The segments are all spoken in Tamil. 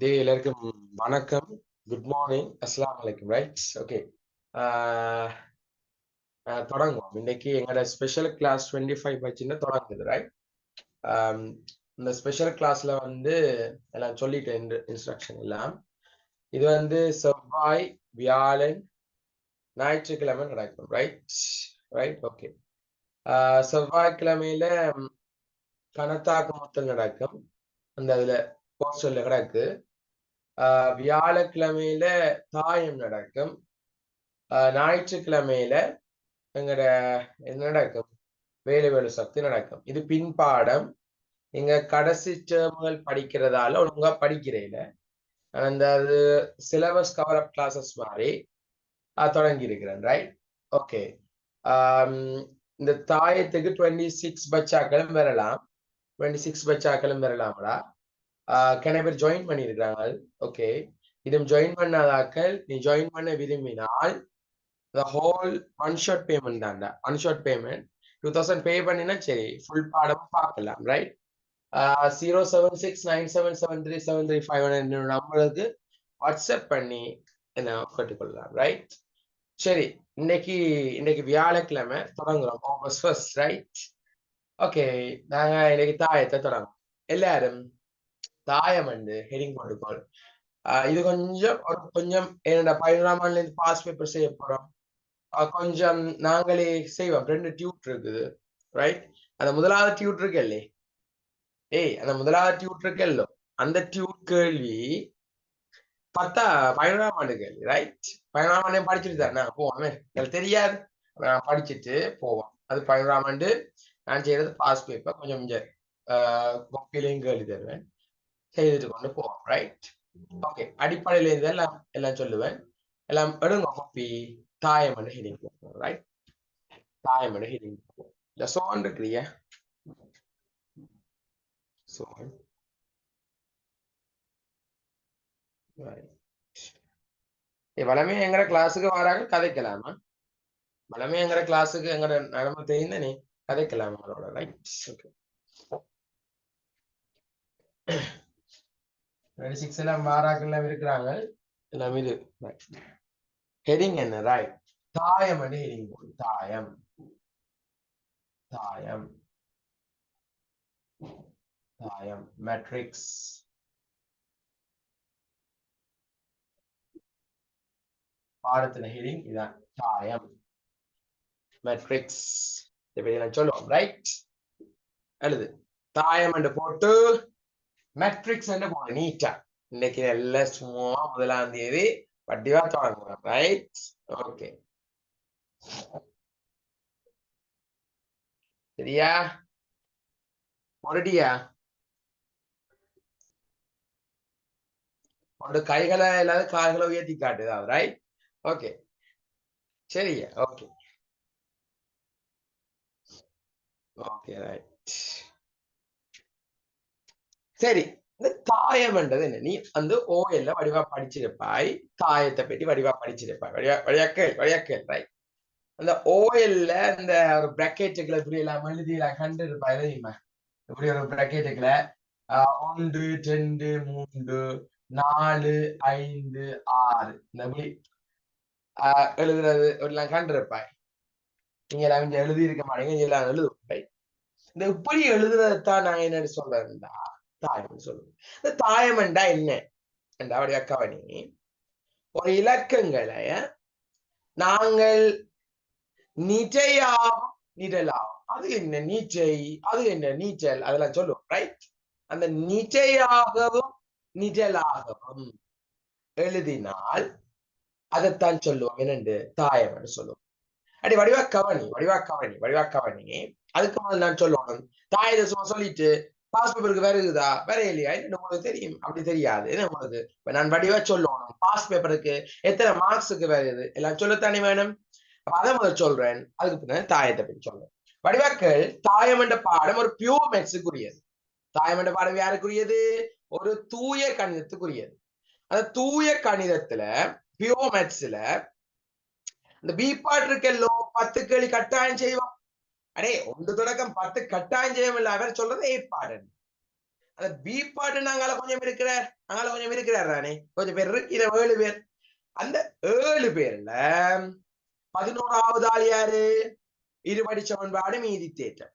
எல்லாருக்கும் வணக்கம், குட் மார்னிங், அஸ்ஸலாமு அலைக்கும். Right, okay. தொடங்குவோம். இன்னைக்கு எங்களோட ஸ்பெஷல் கிளாஸ் 25 பச்சுன்னு தொடங்குது. ரைட், இந்த ஸ்பெஷல் கிளாஸ்ல வந்து எல்லாம் சொல்லிட்டேன், இன்ஸ்ட்ரக்ஷன் எல்லாம். இது வந்து செவ்வாய், வியாழன், ஞாயிற்றுக்கிழமை நடக்கும். Right right, okay. செவ்வாய்க்கிழமையில கணத்தாக்கு மொத்தம் நடக்கும், அந்த இதுல போஸ்டர்ல கிடக்கு. வியாழக்கிழமையில தாயம் நடக்கும். ஞாயிற்றுக்கிழமையில எங்கட என்ன நடக்கும், வேலை சக்தி நடக்கும். இது பின்பாடம். நீங்க கடைசி டேர்ம்கள் படிக்கிறதால ஒழுங்கா படிக்கிறீங்க. அந்த அது சிலபஸ் கவர் அப் கிளாஸஸ் மாதிரி தொடங்கி இருக்கிறேன். Right, okay. இந்த தாயத்துக்கு 26 பச்சாக்களும் வரலாம், 26 பச்சாக்களும் வரலாமடா. கன பேர் ஜாயின் பண்ணியிருக்கிறாங்க. ஓகே, இதுவும் ஜாயின் பண்ணாதாக்கள் நீ ஜாயின் பண்ண விரும்பினால் the whole one shot payment தான்டா. one shot payment 2000 பே பண்ணினா சரி, ஃபுல் பாடம் பார்க்கலாம். ரைட், 0769773735 என்னோட நம்பருக்கு வாட்ஸ்அப் பண்ணி என்ன கட்டுக்கொள்ளலாம். ரைட், சரி. இன்னைக்கு வியாழக்கிழமை தொடங்குறோம், ஆகஸ்ட் 1. Right, okay. நாங்க இன்னைக்கு தாயத்தை தொடங்குறோம். எல்லாரும் தாயம் வந்து ஹெடிங் போட்டுக்கோள். இது கொஞ்சம் என்னோட 11ஆம் ஆண்டுல இருந்து பாஸ் பேப்பர் செய்ய போறோம். கொஞ்சம் நாங்களே செய்வோம். 2 டியூட் இருக்குது. ரைட், அந்த முதலாவது டியூட் இருக்கல்லே, அந்த முதலாவது டியூட் இருக்கல்லோ, அந்த டியூட் கேள்வி 11ஆம் ஆண்டு கேள்வி. ரைட், 11ஆம் ஆண்டு படிச்சுட்டு தான் நாங்க போவோமே, எனக்கு தெரியாது, நான் படிச்சுட்டு போவோம். அது 11ஆம் ஆண்டு நான் செய்யறது பாஸ் பேப்பர், கொஞ்சம் கொப்பிலையும் கேள்வி தருவேன், செய்துட்டு கொண்டு போவோம். Right, okay. அடிப்படையில இருந்து எல்லாம் சொல்லுவேன். எல்லாம் எடுங்க கொப்பி. தாயம் வந்து ஹெடிங். ரைட், தாயம் வந்து ஹெடிங். இந்த சோன் இருக்கிறிய சோன். வளமே எங்கட கிளாஸுக்கு வராங்க, கதைக்கலாமா? வளமே எங்கட கிளாஸுக்கு எங்கட நடமை தெரிந்த நீ கதைக்கலாமா அவரோட? Right, okay. 26 எல்லாம் வாராக்கள் எல்லாம் இருக்கிறாங்க, எல்லாம் இது. ஹெடிங் என்ன? ரைட், தாயம் வந்து ஹெடிங் போடு. தாயம், தாயம், தாயம், மேட்ரிக்ஸ். பாடத்துல ஹெடிங் இதான், தாயம், மேட்ரிக்ஸ். நான் சொல்லுவோம். ரைட், எழுது. தாயம் என்று போட்டு மேட்ரிக்ஸ் என்று போடு நீட்டா. இன்னைக்கு எல்லாம் சும்மா 1ஆம் தேதி வட்டிவா தொடங்குவோம். Right, okay. சரியா? மறுடியா உன்னோட கைகளை இல்லாத கால்களை உயர்த்தி காட்டுதா? Right, okay. சரியா? Okay, okay, right. சரி, இந்த தாயம் என்றது என்ன? நீ வந்து ஓஎல்ல வடிவா படிச்சிருப்பாய், தாயத்தை பற்றி வடிவா படிச்சிருப்பாய், வழியாக்கல். ரைட், அந்த ஓஎல்ல இந்த ஒரு பிராக்கெட்டுகளை இப்படி எல்லாம் எழுதி கண்டு இருப்பாய் தெரியுமா? இப்படி ஒரு பிராக்கெட்டுகளை 1 2 3 4 5 6 இந்த மாதிரி எழுதுறது எல்லாம் கண்டு இருப்பாய். நீங்க எல்லாம் கொஞ்சம் எழுதி இருக்க மாட்டீங்க, எல்லாம் எழுதும். இந்த இப்படி எழுதுறதுதான் நாங்க என்ன சொல்றதுண்டா, தாயம் சொல்லுவோம். இந்த தாயம் என்றா என்ன என்றா அவருடைய கவனி, ஒரு இலக்கங்களை நாங்கள் நிஜையாவும் நிழலாவும், அது என்ன நீச்சை, அது என்ன நீச்சல், அதெல்லாம் சொல்லுவோம். ரைட், அந்த நிஜையாகவும் நிழலாகவும் எழுதினால் அதைத்தான் சொல்லுவோம் என்னண்டு, தாயம் என்று சொல்லுவோம். அடி வடிவா கவனி. அதுக்கு முதல்ல நான் சொல்லணும், தாயத்தை சும்மா சொல்லிட்டு பாஸ் பேப்பருக்கு வேற இருக்குதா வேற இல்லையா என்ன உங்களுக்கு தெரியும்? அப்படி தெரியாது என்ன உங்களுக்கு. நான் வடிவா சொல்லணும், பாஸ் பேப்பருக்கு எத்தனை மார்க்ஸுக்கு வேற இது எல்லாம் சொல்லத்தானே வேணும். அதை முதல் சொல்றேன், அதுக்கு பின்னாடி தாயத்தை பற்றி சொல்றேன். வடிவாக்கள் தாயம் என்ற பாடம் ஒரு பியூர் மேக்ஸுக்குரியது. தாயம் என்ற பாடம் யாருக்குரியது? ஒரு தூய கணிதத்துக்குரியது. அந்த தூய கணிதத்துல பியூர் மேக்ஸ்ல இந்த பி பாட் இருக்கல்லோ 10 கேள்வி கட்டாயம் செய்வோம். அடே 1 தொடக்கம் 10 கட்டாயம் செய்யும் இல்ல, அவர் சொல்றது ஏ பாடன். அந்த பி பாட்டு நாங்கள கொஞ்சம் இருக்கிறார், நாங்கள கொஞ்சம் இருக்கிறார் தானே, கொஞ்சம் பேர் இருக்கிற 7 பேர். அந்த 7 பேர்ல 11வது ஆள் யாரு? இருபடி சமன்பாடு மீதி தேற்றம்.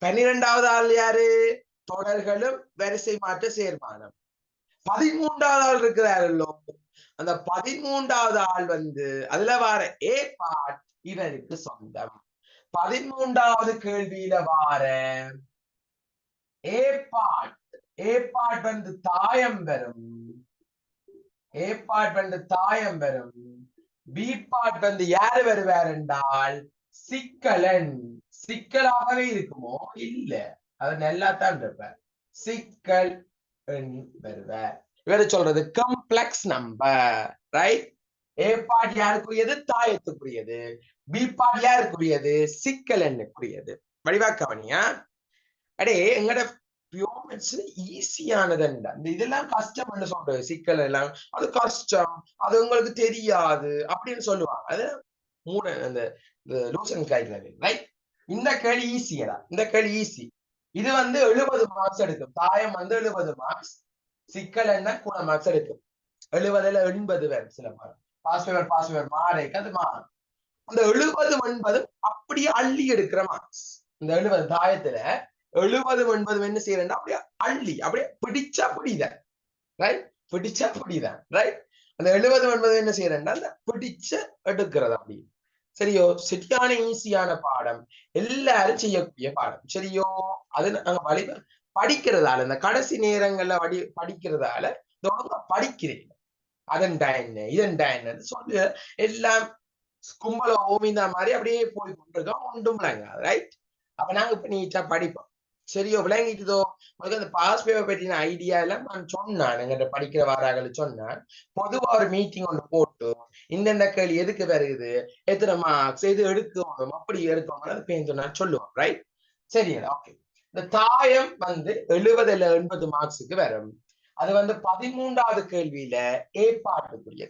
12வது ஆள் யாரு? தொடர்களும் வரிசை மாற்ற சேர்மானம். 13வது ஆள் இருக்கிறாரல்லோ, அந்த 13வது ஆள் வந்து அதுல வார ஏ பார்ட் இவருக்கு சொந்தம். 13வது கேள்வியில வார ஏ பார்ட் வந்து தாயம் வரும், ஏ பார்ட் வந்து தாயம் வரும். பி பார்ட் வந்து யாரு வருவார் என்றால் சிக்கலன். சிக்கலாகவே இருக்குமோ? இல்ல, அது நல்லா தான் இருப்பார். சிக்கல் வருவார். இவரு சொல்றது complex number, right? A part யாருக்குரியது? தாயத்துக்குரியது. பி பார்ட் யாருக்குரியது? சிக்கல் எண்ணுக்குரியது. வடிவாக்கவனியா அடே எங்கட பியோமெட்ஸ் ஈஸியானதுண்டா. இந்த இதெல்லாம் கஷ்டம் சொல்றது, சிக்கல் எல்லாம் அது கஷ்டம், அது உங்களுக்கு தெரியாது அப்படின்னு சொல்லுவாங்க. அது மூணு அந்த லூசன் கைட்ல, ரைட்? இந்த கேள்வி ஈஸியடா, இந்த கேள்வி ஈஸி. இது வந்து 70 மார்க்ஸ் எடுக்கும். தாயம் வந்து 70 மார்க்ஸ், சிக்கல் என்ன கூட மார்க்ஸ் எடுக்கும். 70ல 80 வேறு சில மார்க். பாஸ் பேப்பர் மாறைக்கு அது மாறும். அந்த 70 80 அப்படியே அள்ளி எடுக்கிற மார்க்ஸ். இந்த 70 தாயத்துல 70 80 என்ன செய்யறா? அப்படியே அள்ளி, அப்படியே பிடிச்சா பிடிதான், ரைட்? பிடிச்சா பிடிதான், ரைட்? அந்த 70 80 என்ன செய்யறா? அந்த பிடிச்ச எடுக்கிறது அப்படி. சரியோ? சரியான ஈஸியான பாடம், எல்லாரும் செய்யக்கூடிய பாடம். சரியோ? அது நாங்க படிக்கிறதால, இந்த கடைசி நேரங்கள்ல படிக்கிறதால தொடர்ந்து படிக்கிறீங்க. அதன்டா என்ன, இதன்டா என்னன்னு சொல்லு எல்லாம் கும்பல ஓமிந்தா மாதிரி அப்படியே போய் கொண்டிருக்கோம், ஒன்றும் விளங்காது, ரைட்? அப்ப நாங்க இப்ப நீட்டா படிப்போம். சரியோ? விளங்கிட்டுதோ? உங்களுக்கு அந்த பாஸ் பேப்பர் பற்றின ஐடியா எல்லாம் நான் சொன்னேன், எங்கிட்ட படிக்கிற வாராக்கள் சொன்னேன். பொதுவா ஒரு மீட்டிங் ஒன்று போட்டு இந்தெந்த கேள்வி எதுக்கு வருகுது, எத்தனை மார்க்ஸ், எது எடுக்கணும், அப்படி எடுக்கணும், அது பேர் நான் சொல்லுவோம், ரைட்? சரியா? ஓகே. இந்த தாயம் வந்து 70 80 மார்க்ஸுக்கு வரும். அது வந்து 13வது கேள்வியில ஏ பாட்டுக்குரிய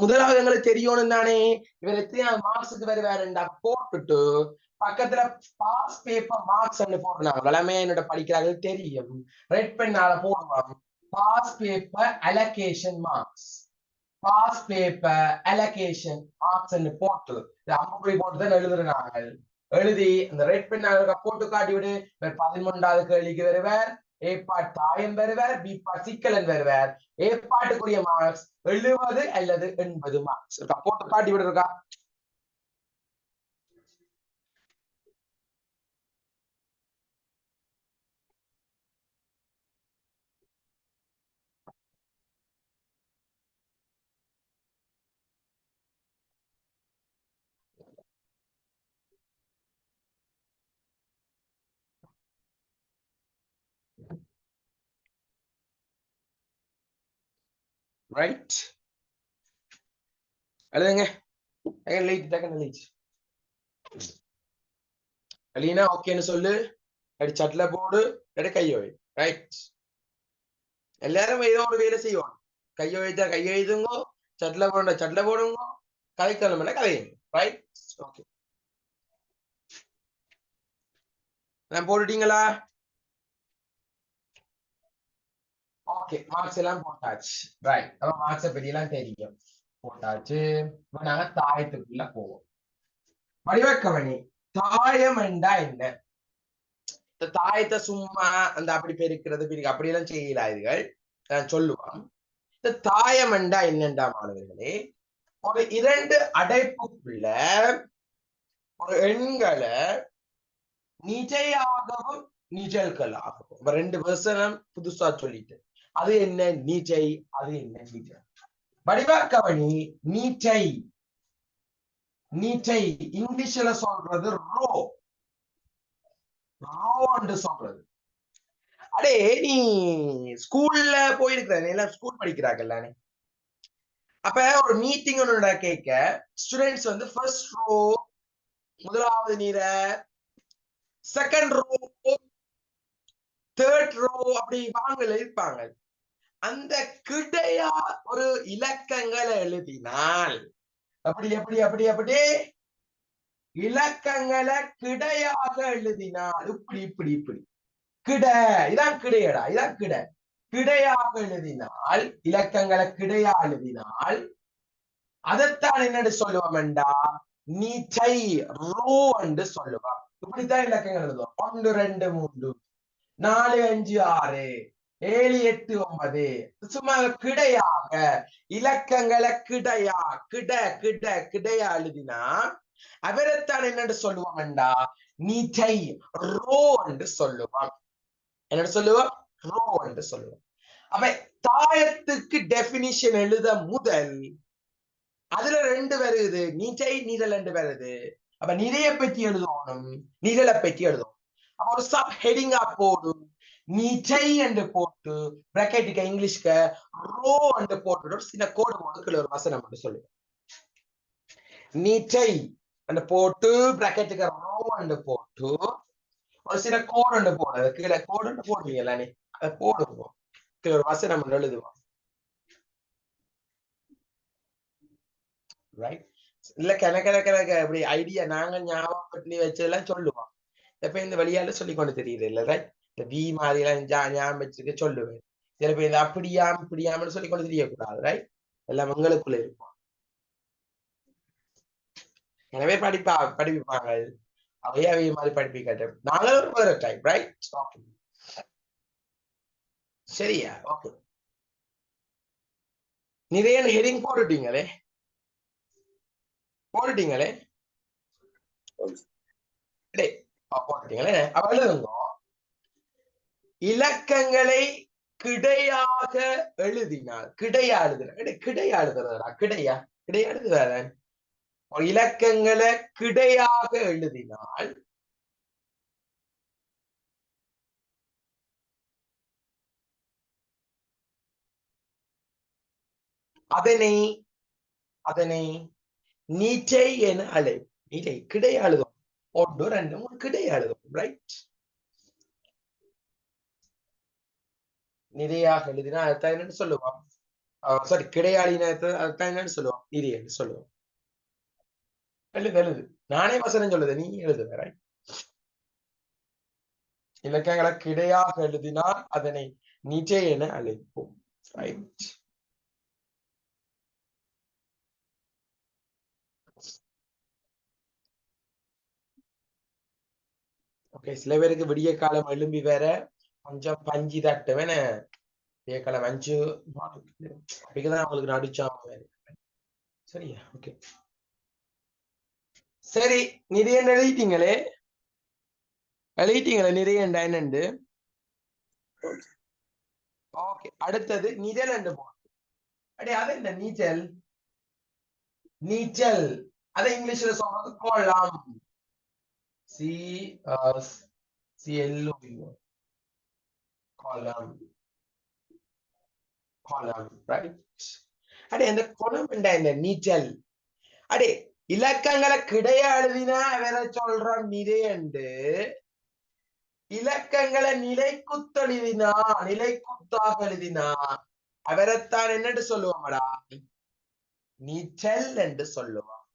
முதலாவது எங்களுக்கு தெரியணும் தானே, இவர் எத்தனை மார்க்ஸுக்கு வருவாருண்டா போட்டுட்டு பக்கத்துல பாஸ் பேப்பர் மார்க்ஸ் போடுறாங்க. வளமே என்னோட படிக்கிறாங்க தெரியும், ரெட் பெண்ணால போடுவாங்க. Pass paper allocation marks, pass paper allocation marks போட்டு அம்புக்குறி போட்டுதான் எழுதுறாங்க. எழுதி அந்த ரெட் பெண்ணால போட்டு காட்டி விடு. 13வது கேள்விக்கு வருவார், ஏ பார்ட் தாயம் வருவார், பி பார்ட் சிக்கலன் வருவார். ஏ பார்ட்டுக்குரிய மார்க்ஸ் 70 அல்லது 80 மார்க்ஸ். போட்டு காட்டி விடு இருக்கா? ரைட், எழுதுங்க. அலினா ஓகேன்னு சொல்லு, அடி சட்ல போடு, எடு கையோ, ரைட்? எல்லாரும் ஏதோ ஒரு வேலை செய்வோம். கையோ வைத்தா கையை எழுதுங்கோ, சட்ல போட சட்ல போடுங்க, கதைக்கணும் கதையுங்க, ரைட்? ஓகே, நான் போட்டுட்டீங்களா? ஓகே, மார்க்ஸ் எல்லாம் போட்டாச்சு, ரைட்? அப்ப மார்க்ஸை பத்தி எல்லாம் தெரியும், போட்டாச்சு. இப்ப நாங்க தாயத்துக்குள்ள போவோம். வடிவக்கவனி, தாயம் என்றா என்ன? இந்த தாயத்தை சும்மா அந்த அப்படி பெருக்கிறது அப்படி எல்லாம் செய்யலாதுகள், சொல்லுவான். இந்த தாயம் என்றா என்னண்டா மாணவர்களே, ஒரு 2 அடைப்புக்குள்ள ஒரு எண்களை நிஜையாகவும் நிஜல்களாகவும், 2 வருஷம் புதுசா சொல்லிட்டு, அது என்ன நிஜை, அது என்ன நிஜை. வடிவாக்கவனி, நீச்சை, நீச்சை இங்கிலீஷ்ல சொல்றது ரோ, ரோன்னு சொல்றது. அடே நீ ஸ்கூல்ல போயிருக்கிற, எல்லாம் ஸ்கூல் படிக்கிறாங்கல்ல, அப்ப ஒரு மீட்டிங் ஒன்று கேட்க ஸ்டூடெண்ட்ஸ் வந்து ஃபர்ஸ்ட் ரோ, முதலாவது நீர, செகண்ட் ரோ, தேர்ட் ரோ, அப்படி வாங்கல இருப்பாங்க. அந்த கிடையா ஒரு இலக்கங்களை எழுதினால், அப்படி அப்படி அப்படி அப்படி இலக்கங்களை கிடையாக எழுதினால் இப்படி இப்படி இப்படி கிட இதான் கிடையடா, இதான் கிட. கிடையாக எழுதினால், இலக்கங்களை கிடையா எழுதினால் அதைத்தான் என்னன்னு சொல்லுவோம்டா, நீச்சை ரோ என்று சொல்லுவான். இப்படித்தான் இலக்கங்கள் எழுதுவோம். 1 2 3 4 5 6 7 8 9. சும்மா கிடையாக இலக்கங்களை கிடையா கிடையா எழுதினா அவரைத்தான் என்னன்னு சொல்லுவான்டா, நீச்சை ரோ என்று சொல்லுவான். என்ன சொல்லுவோம்? ரோ என்று சொல்லுவோம். அப்ப தாயத்துக்கு டெபினிஷன் எழுத முதல் அதுல 2 வருது, நீச்சை நீரல் 2 வருது. அப்ப நிறைய பற்றி எழுதணும், நிரலை பற்றி எழுதணும். அப்ப ஒரு சப் ஹெடிங்கா போடும், நீச்சை என்று போட்டு பிராக்கெட்டுக்கு இங்கிலீஷ்க்கு ரோ என்று போட்டு ஒரு சின்ன கோடு போட்டு ஒரு வசனம் என்று சொல்லுவோம். நீச்சை என்று போட்டு பிராக்கெட்டுக்கு ரோ என்று போட்டு ஒரு சில கோடு என்று போடுறது, கீழே கோடு என்று போடுவீங்கல்ல, நீ அதை போடுவோம், ஒரு வசனம் எழுதுவோம். ரைட்? இல்ல கணக்கு அப்படி ஐடியா நாங்க ஞாபகப்படுத்தி வச்சதெல்லாம் சொல்லுவோம். இப்ப இந்த வழியால சொல்லி கொண்டு தெரியுது இல்ல, ரைட்? இந்த வி மாதிரி எல்லாம் ஞாபகம் வச்சுக்க சொல்லுவேன். சில பேர் இந்த அப்படியாம் இப்படியாமனு சொல்லி கொண்டு தெரியக்கூடாது, ரைட்? எல்லாம் உங்களுக்குள்ள இருக்கும். எனவே படிப்பாங்க, அவையே மாதிரி படிப்பிக்க நாங்களும் ஒரு டைம், ரைட்? சரியா? ஓகே. நிறைய ஹெடிங் போட்டுட்டீங்களே போட்டுட்டீங்களே அப்ப எழுதுங்க, இலக்கங்களை கிடையாக எழுதினால், கிடையா எழுதுறதா கிடையா எழுதுறாரு. இலக்கங்களை கிடையாக எழுதினால் அதனை நீச்சை என அழை. நீச்சை கிடையா எழுதும், 1 2 3 கிடையா எழுதும், ரைட்? நிறையாக எழுதினா அதுதான் என்னன்னு சொல்லுவோம், சாரி கிடையாளினா அதுதான் என்னன்னு சொல்லுவோம், நிறைய சொல்லுவோம். எழுது நானே வசனம் சொல்லுது, நீ எழுது. ரைட்? இலக்கங்களை கிடையாக எழுதினால் அதனை நீச்சை என அழைப்போம், ரைட்? ஓகே. சில பேருக்கு விடிய காலம் எழும்பி வேற கொஞ்சம் பஞ்சு தட்டுவேன, விடிய காலம் 5 அப்படிதான் அவங்களுக்கு நடிச்சாங்க. சரியா? ஓகே. சரி, நிறைய எழுதிட்டீங்களே நிறைய என்னண்டு. ஓகே. அடுத்தது நிழல் என்று போகும். அடே அது என்ன நீச்சல்? நீச்சல் அதை இங்கிலீஷ்ல சொல்றது கோலம். CLO கோலம். கோலம், ரைட்? அடே அந்த கோலம் என்ன நீச்சல்? அடே இலக்கங்களை கிடையா எழுதினா வேற சொல்றோம் நிறையண்டு, இலக்கங்களை நிலைக்குத்தெழுதினா நிலைக்குத்தாக எழுதினா அவரைத்தான் என்னன்னு சொல்லுவாங்கடா, நீச்சல் என்று சொல்லுவான்.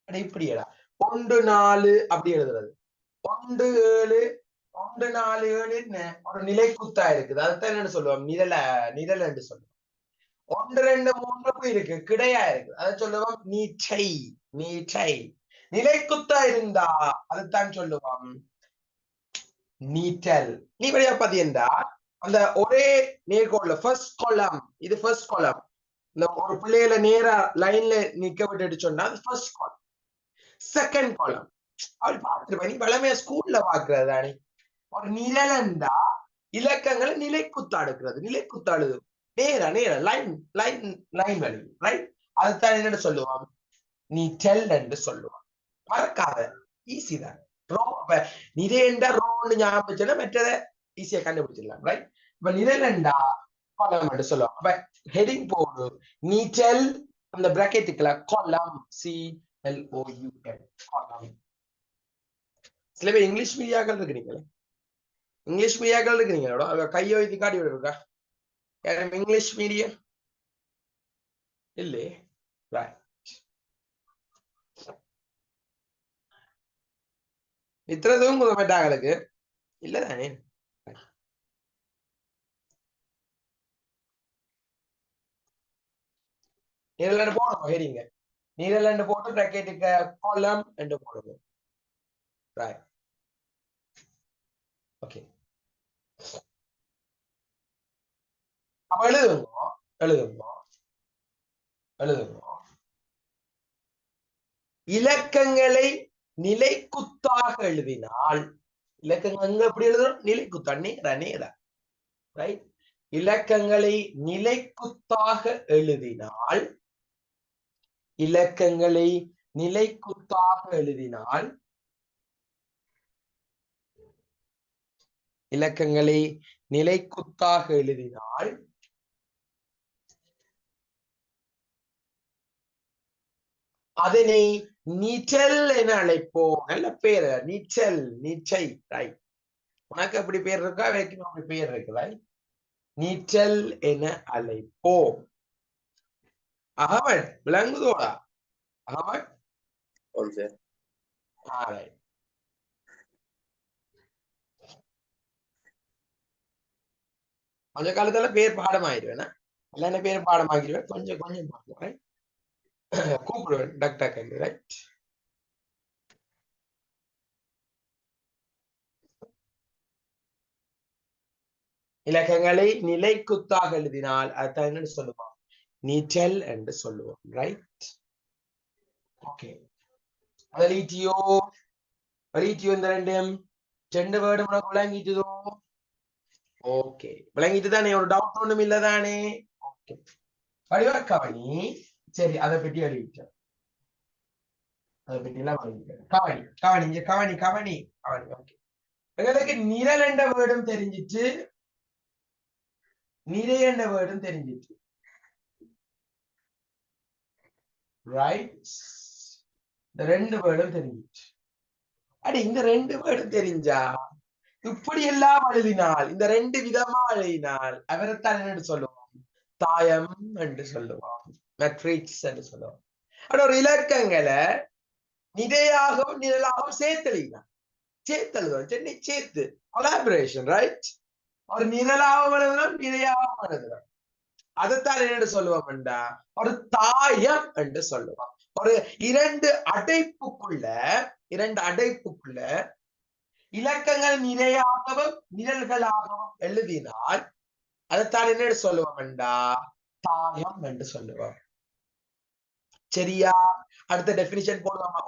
அட இப்படியடா 1 4 அப்படி எழுதுறது, 1 7 1 4 7 என்ன ஒரு நிலைக்குத்தா இருக்குது, அதுதான் என்னன்னு சொல்லுவோம், நிழல் என்று சொல்லுவோம். 1 2 3 இருக்கு, கிடையா இருக்கு, அதை சொல்லுவோம் நீச்சை. நீச்சை நிலைக்குத்தா இருந்தா அதுதான் சொல்லுவோம் நீச்சல். நீ வழியா பாத்தீங்கன்னா அந்த ஒரே நேர்கோள்ல ஃபர்ஸ்ட் காலம், இது ஃபர்ஸ்ட் காலம், இந்த ஒரு பிள்ளைகளை நேரா லைன்ல நிக்க விட்டுட்டு சொன்னா அது ஃபர்ஸ்ட் காலம். செகண்ட் காலம் அவள் பார்த்துருப்ப, நீ பழமையா ஸ்கூல்ல பாக்குறது தானே, ஒரு நிழலண்டா இலக்கங்களை நிலைக்குத்தா எடுக்கிறது, நிலைக்குத்தா எழுது நேரா லைன் லைன் லைன் வழி, ரைட்? அதுதான் என்னன்னு சொல்லுவான், நீ டெல் என்று சொல்லுவான். மறக்காத, ஈஸி தான். நிறையண்டா ரோன்னு ஞாபகம் வச்சுன்னா மற்றதை ஈஸியா கண்டுபிடிச்சிடலாம், ரைட்? இப்ப நிறையண்டா காலம் என்று சொல்லுவாங்க. அப்ப ஹெடிங் போடு, நீச்சல் அந்த பிராக்கெட்டுக்குள்ள காலம், CLOUM காலம். சில பேர் இங்கிலீஷ் மீடியாக்கள் இருக்கிறீங்களே, இங்கிலீஷ் மீடியாக்கள் இருக்கிறீங்களோட கையோ இது காட்டி விடுறா, இங்கிலீஷ் மீடியம் இல்லையே, ரைட்? இத்தனை தூங்குது மாட்டாங்களுக்கு இல்லதானே? நீரல் போடணும் ஹெடிங்க. நீரல் போட்டு பிராக்கெட்டுக்கு காலம் என்று போடுவோம். ரைட். ஓகே. அப்ப எழுதுங்க. எழுதுங்க. எழுதுங்க. இலக்கங்களை நிலைக்குத்தாக எழுதினால், இலக்கங்கள் எப்படி எழுதுறோம்? நிலைக்குத்தா, நேரா. ரைட். இலக்கங்களை நிலைக்குத்தாக எழுதினால், இலக்கங்களை நிலைக்குத்தாக எழுதினால், இலக்கங்களை நிலைக்குத்தாக எழுதினால் அதனை நிற்றல் என அழைப்போம். நல்ல பேர், நிற்றல், நிச்சை. ரைட். உனக்கு அப்படி பேர் இருக்கா? வைக்கணும் அப்படி பேர் இருக்குதா? நிற்றல் என அழைப்போம். அகமட் விளங்குதோடா? அகமட் கொஞ்ச காலத்துல பேர் பாடமாயிருவேன். இல்ல பேர் பாடமாகிடுவேன். கொஞ்சம் கொஞ்சம் பாடுவேன். கூப்பிடுவேன் டக் டக். ரைட். இலக்கங்களை நிலைக்குத்தாக எழுதினால் அதுதான் என்னன்னு சொல்லுவோம்? நிற்றல் என்று சொல்லுவோம். ரைட். ஓகே. வெளியீட்டியோ இந்த ரெண்டு வேர்டு உனக்கு விளங்கிட்டுதோ? ஓகே, விளங்கிட்டு தானே? ஒரு டவுட் ஒண்ணும் இல்லதானே? ஓகே, வடிவா கவனி. சரி, அதை பற்றி எழுதிட்டேன். அதை பற்றி எல்லாம் கவனி கவனி இங்க கவனி கவனி கவனி. ஓகே, எங்களுக்கு நிரல் என்ற வேர்டும் தெரிஞ்சிச்சு, நிறை என்ற வேர்டும் தெரிஞ்சிச்சு. ரைட். இந்த ரெண்டு வேர்டும் தெரிஞ்சிச்சு. அடி இந்த ரெண்டு வேர்டும் தெரிஞ்சா இப்படி எல்லாம் எழுதினால், இந்த ரெண்டு விதமா எழுதினால் அவரைத்தான் என்ன சொல்லுவோம்? தாயம் என்று சொல்லுவோம். மெட்ரிக்ஸ் என்று சொல்லுவோம். ஆனா ஒரு இலக்கங்களை நிரையாகவும் நிரலாகவும் சேர்த்தெழுதினான். சேர்த்தெழுதுவோம். சென்னை சேர்த்து கொலாபரேஷன். ரைட். ஒரு நிரலாகவும் எழுதணும், நிரையாகவும் எழுதணும். அதைத்தான் என்ன சொல்லுவோம் என்றா ஒரு தாயம் என்று சொல்லுவோம். ஒரு இரண்டு அடைப்புக்குள்ள இலக்கங்கள் நிறையாகவும் நிரல்களாகவும் எழுதினால் அதைத்தான் என்ன சொல்லுவோம் என்றா தாயம் என்று சொல்லுவோம். சரியா? அடுத்த டெபினிஷன் போடுவாங்க.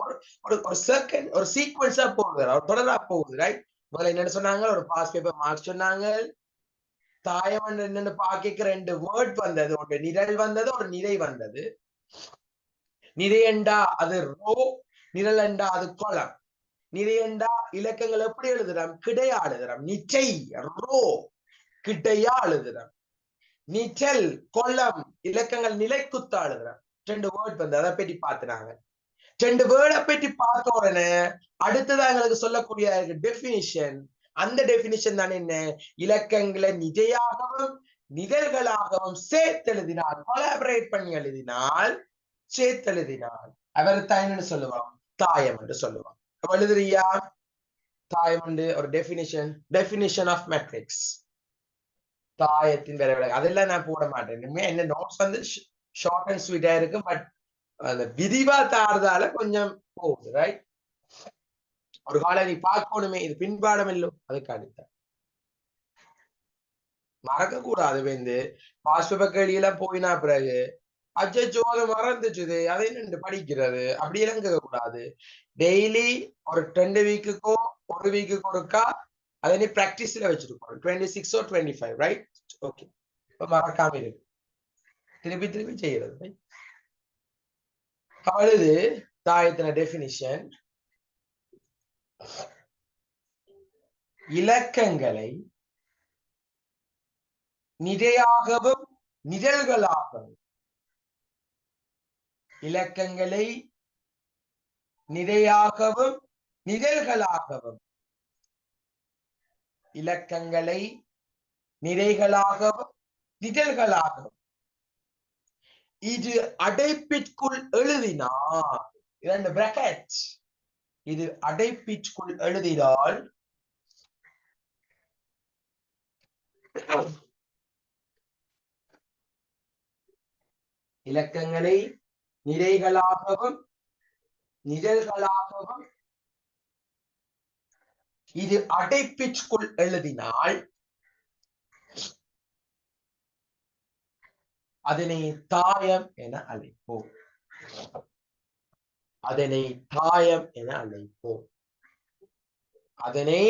ஒரு செகண்ட், ஒரு சீக்வன்ஸா போகுது, ஒரு தொடரா போகுது. ரைட். முதல்ல என்னன்னு சொன்னாங்க? ஒரு பாஸ் பேப்பர் மார்க்ஸ் சொன்னாங்க. தாயம் என்னன்னு பாக்க ரெண்டு வேர்ட் வந்தது. ஒன்று நிரல் வந்தது, ஒரு நிறை வந்தது. நிறையண்டா அது ரோ, நிரலண்டா அது கொலம். நிறையண்டா இலக்கங்கள் எப்படி எழுதுறோம்? கிடையா எழுதுறோம். நிச்சை ரோ, கிடையா எழுதுறோம். நிச்சல் கொல்லம், இலக்கங்கள் நிலைக்குத்தா எழுதுறோம். ரெண்டு வேர்ட் வந்து அதை பற்றி பார்த்துனாங்க. ரெண்டு வேர்டை பற்றி பார்த்த உடனே அடுத்ததான் எங்களுக்கு சொல்லக்கூடிய டெபினிஷன். அந்த டெபினிஷன் தானே என்ன? இலக்கங்களை நிஜையாகவும் நிழல்களாகவும் சேர்த்தெழுதினால், கொலாபரேட் பண்ணி எழுதினால், சேர்த்தெழுதினால் அவரைத்தான் என்னன்னு சொல்லுவான்? தாயம் என்று சொல்லுவான். எழுதுறியா? தாயம் என்று ஒரு டெபினிஷன் ஆஃப் மேட்ரிக்ஸ். தாயத்தின் விரைவில் அதெல்லாம் நான் போட மாட்டேன். என்ன நோட்ஸ் வந்து ஷார்ட் அண்ட் ஸ்வீட்டா இருக்கு. பட் அந்த விரிவா தாரதால கொஞ்சம் போகுது. ரைட். ஒரு காலை நீ பார்க்கணுமே, இது பின்பாடம் இல்லோ, அதுக்கு அடுத்த மறக்க கூடாது. வந்து பாஸ்ப கேள்வியெல்லாம் போயினா பிறகு அச்சோ அது மறந்துச்சுது, அதை நின்று படிக்கிறது அப்படியெல்லாம் கேட்க கூடாது. டெய்லி ஒரு 2 வீக்குக்கோ ஒரு வீக்குக்கு ஒருக்கா அதை நீ பிராக்டிஸ்ல வச்சிருக்கோம். 26 or 25. ரைட். ஓகே, இப்ப மறக்காம இருக்கு, திருப்பி திருப்பி செய்யறது. அழுது தாயத்தின டெபினிஷன். இலக்கங்களை நிறையாகவும் நிழல்களாகவும், இலக்கங்களை நிறையாகவும் நிழல்களாகவும், இலக்கங்களை நிறைகளாகவும் நிழல்களாகவும் இது அடைப்பிற்குள் எழுதினால், இரண்டு பிராக்கெட், இது அடைப்பிற்குள் எழுதினால் இலக்கங்களை நிறைகளாகவும் நிரல்களாகவும் இது அடைப்பிற்குள் எழுதினால் அதனை தாயம் என அழைப்போம். அதனை தாயம் என அழைப்போம். அதனை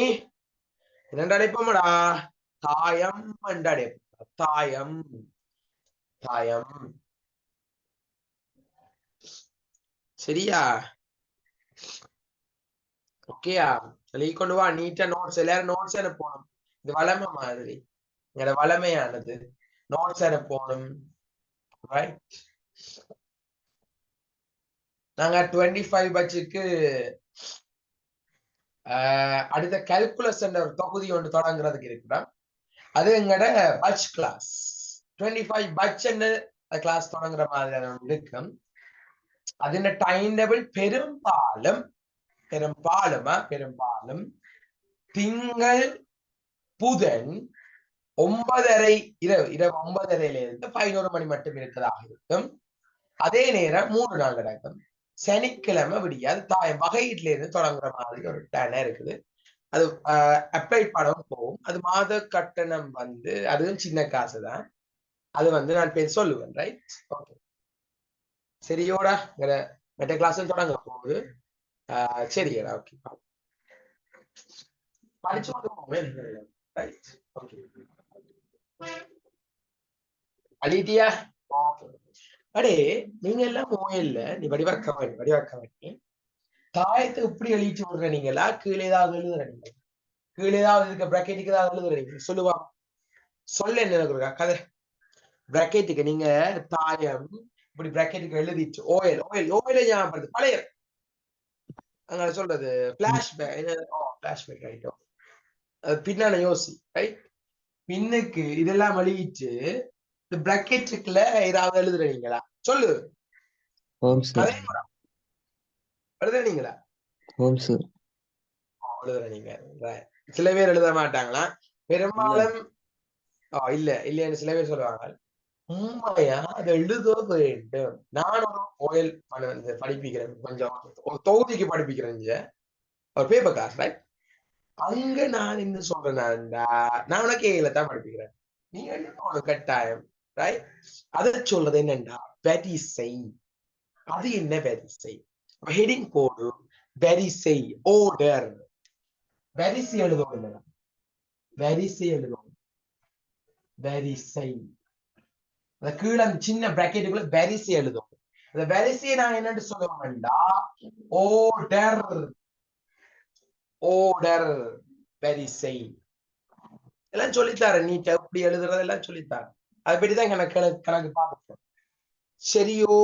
என்ன அழைப்போம்டா? தாயம் என்று அழைப்போம். தாயம் தாயம். சரியா? ஓகேயா? சொல்லி கொண்டு வா. நீட்டா நோட்ஸ் எல்லாரும் நோட்ஸ் அனுப்பணும். இது வளமை மாதிரி, எங்களோட வளமையானது. நோட்ஸ் அனுப்பணும். ரைட்? நாங்க 25 பட்ஜுக்கு அடுத்த கால்குலஸ் என்ற ஒரு தொகுதி ஒன்று தொடங்குறதுக்கு இருக்கிறோம். அது எங்கட பட்ஜ் கிளாஸ் 25 பட்ஜ் கிளாஸ் தொடங்குற மாதிரி இருக்கும். അതിന്റെ டைம் டேபிள் பெரும்பாலும் திங்கள் புதன் 9:30 இரவு 9:30 11 மணி மட்டும் இருக்கிறதாக இருக்கும். அதே நேரம் 3 நாள் நடக்கும். சனிக்கிழமை விடியாது தாயம் வகையீட்டுல இருந்து தொடங்குற மாதிரி ஒரு பிளானா இருக்குது. அது அப்ளை படம் போகும். அது மாத கட்டணம் அதுவும் சின்ன காசு தான். அது நான் பேர் சொல்லுவேன். ரைட்? ஓகே, சரியோடா? மெட்ட கிளாஸும் தொடங்க போகுது. சரியா? ஓகே, படிச்சு ரைட்? ஓகே, அழிட்டியா? அடே, நீங்க எல்லாம் மோயல்ல நீ வடிவாக்க வேண்டி தாயத்தை இப்படி எழுதிட்டு விடுற நீங்களா? கீழே ஏதாவது எழுதுற நீங்க? கீழே ஏதாவது இருக்க பிராக்கெட்டுக்கு ஏதாவது எழுதுற நீங்க? சொல்லுவா, சொல்ல என்ன கதை. பிராக்கெட்டுக்கு நீங்க தாயம் இப்படி பிராக்கெட்டுக்கு எழுதிட்டு ஓயில ஞாபகப்படுது. பழைய அங்க சொல்றது பிளாஷ்பேக் ரைட்டோ. பின்னால யோசி. ரைட்? பின்னுக்கு இதெல்லாம் எழுதிட்டு இந்த பிராக்கெட்டுக்குள்ள ஏதாவது எழுதுறீங்களா? சொல்லு. எழுதுறீங்களா? எழுதுறீங்க. சில பேர் எழுத மாட்டாங்களா? பெரும்பாலும் இல்லன்னு சில பேர் சொல்லுவாங்க. உண்மையா அதை எழுத வேண்டும். நான் ஒரு ஓயல் படிப்பிக்கிறேன், கொஞ்சம் தொகுதிக்கு படிப்பிக்கிறேன், ஒரு பேப்பர் கிளாஸ். ரைட்? அங்க நான் என்ன சொல்றேன்டா, நான் உனக்கு ஏல தான் படிப்பிக்கிறேன். நீ என்ன கட்டாயம். ரைட்? அதை சொல்றது என்னண்டா வரிசை. அது என்ன வரிசை? ஹெடிங் போடு. வரிசை, ஓர்டர். வரிசை எழுதணும். வரிசை எழுதணும். வரிசை. அந்த கீழே அந்த சின்ன பிராக்கெட்டுக்குள்ள வரிசை எழுதும். அந்த வரிசையை நான் என்னன்னு சொல்லுவேன்டா ஓர்டர். ஓர்டர், வரிசை. எல்லாம் சொல்லித்தாரு. நீட்ட எப்படி எழுதுறது எல்லாம் சொல்லித்தாரு. அதை பற்றிதான் கணக்கு பார்ப்போம். சரியோ?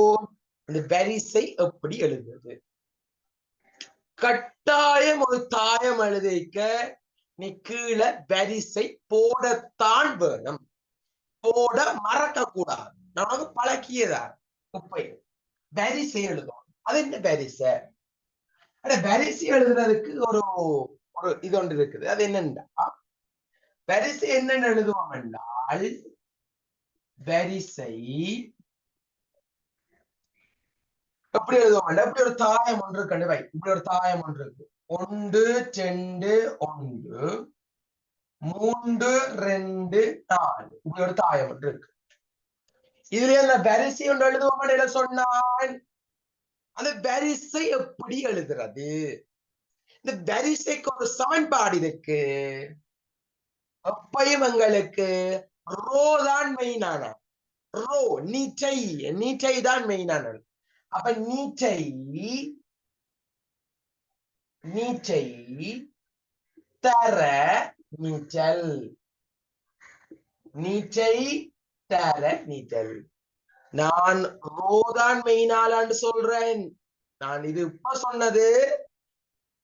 அந்த வரிசை எப்படி எழுதுறது? கட்டாயம் ஒரு தாயம் எழுதிக்க நீ கீழே வரிசை போடத்தான் வேணும். போட மறக்க கூடாது. நமக்கு பழக்கியதா குப்பை. வரிசை எழுதும். அது என்ன வரிசை? வரிசை எழுதுறதுக்கு ஒரு இது ஒன்று இருக்குது. அது என்னன்னா, வரிசை என்னன்னு எழுதுவோம் என்றால், வரிசை எப்படி எழுதுவோம்? இப்படி ஒரு தாயம் ஒன்று கண்டு வை. இப்படி ஒரு தாயம் ஒன்று இருக்கு. 1 2 1 3 2 4 இப்படி ஒரு தாயம் ஒன்று இருக்கு. இதுல அந்த வரிசை ஒன்று எழுதுவோம் சொன்னான். அந்த வரிசை எப்படி எழுதுறது? இந்த வரிசைக்கு ஒரு சமன்பாடு இருக்கு. எப்பயும் எங்களுக்கு ரோ தான் மெயினான. ரோ, நீட்டை தான் மெயினான. அப்ப நீட்டை தர நீச்சல். நீச்சை தர நீச்சல். நான் ரோதான் மெயினாலான்னு சொல்றேன். நான் இது இப்ப சொன்னது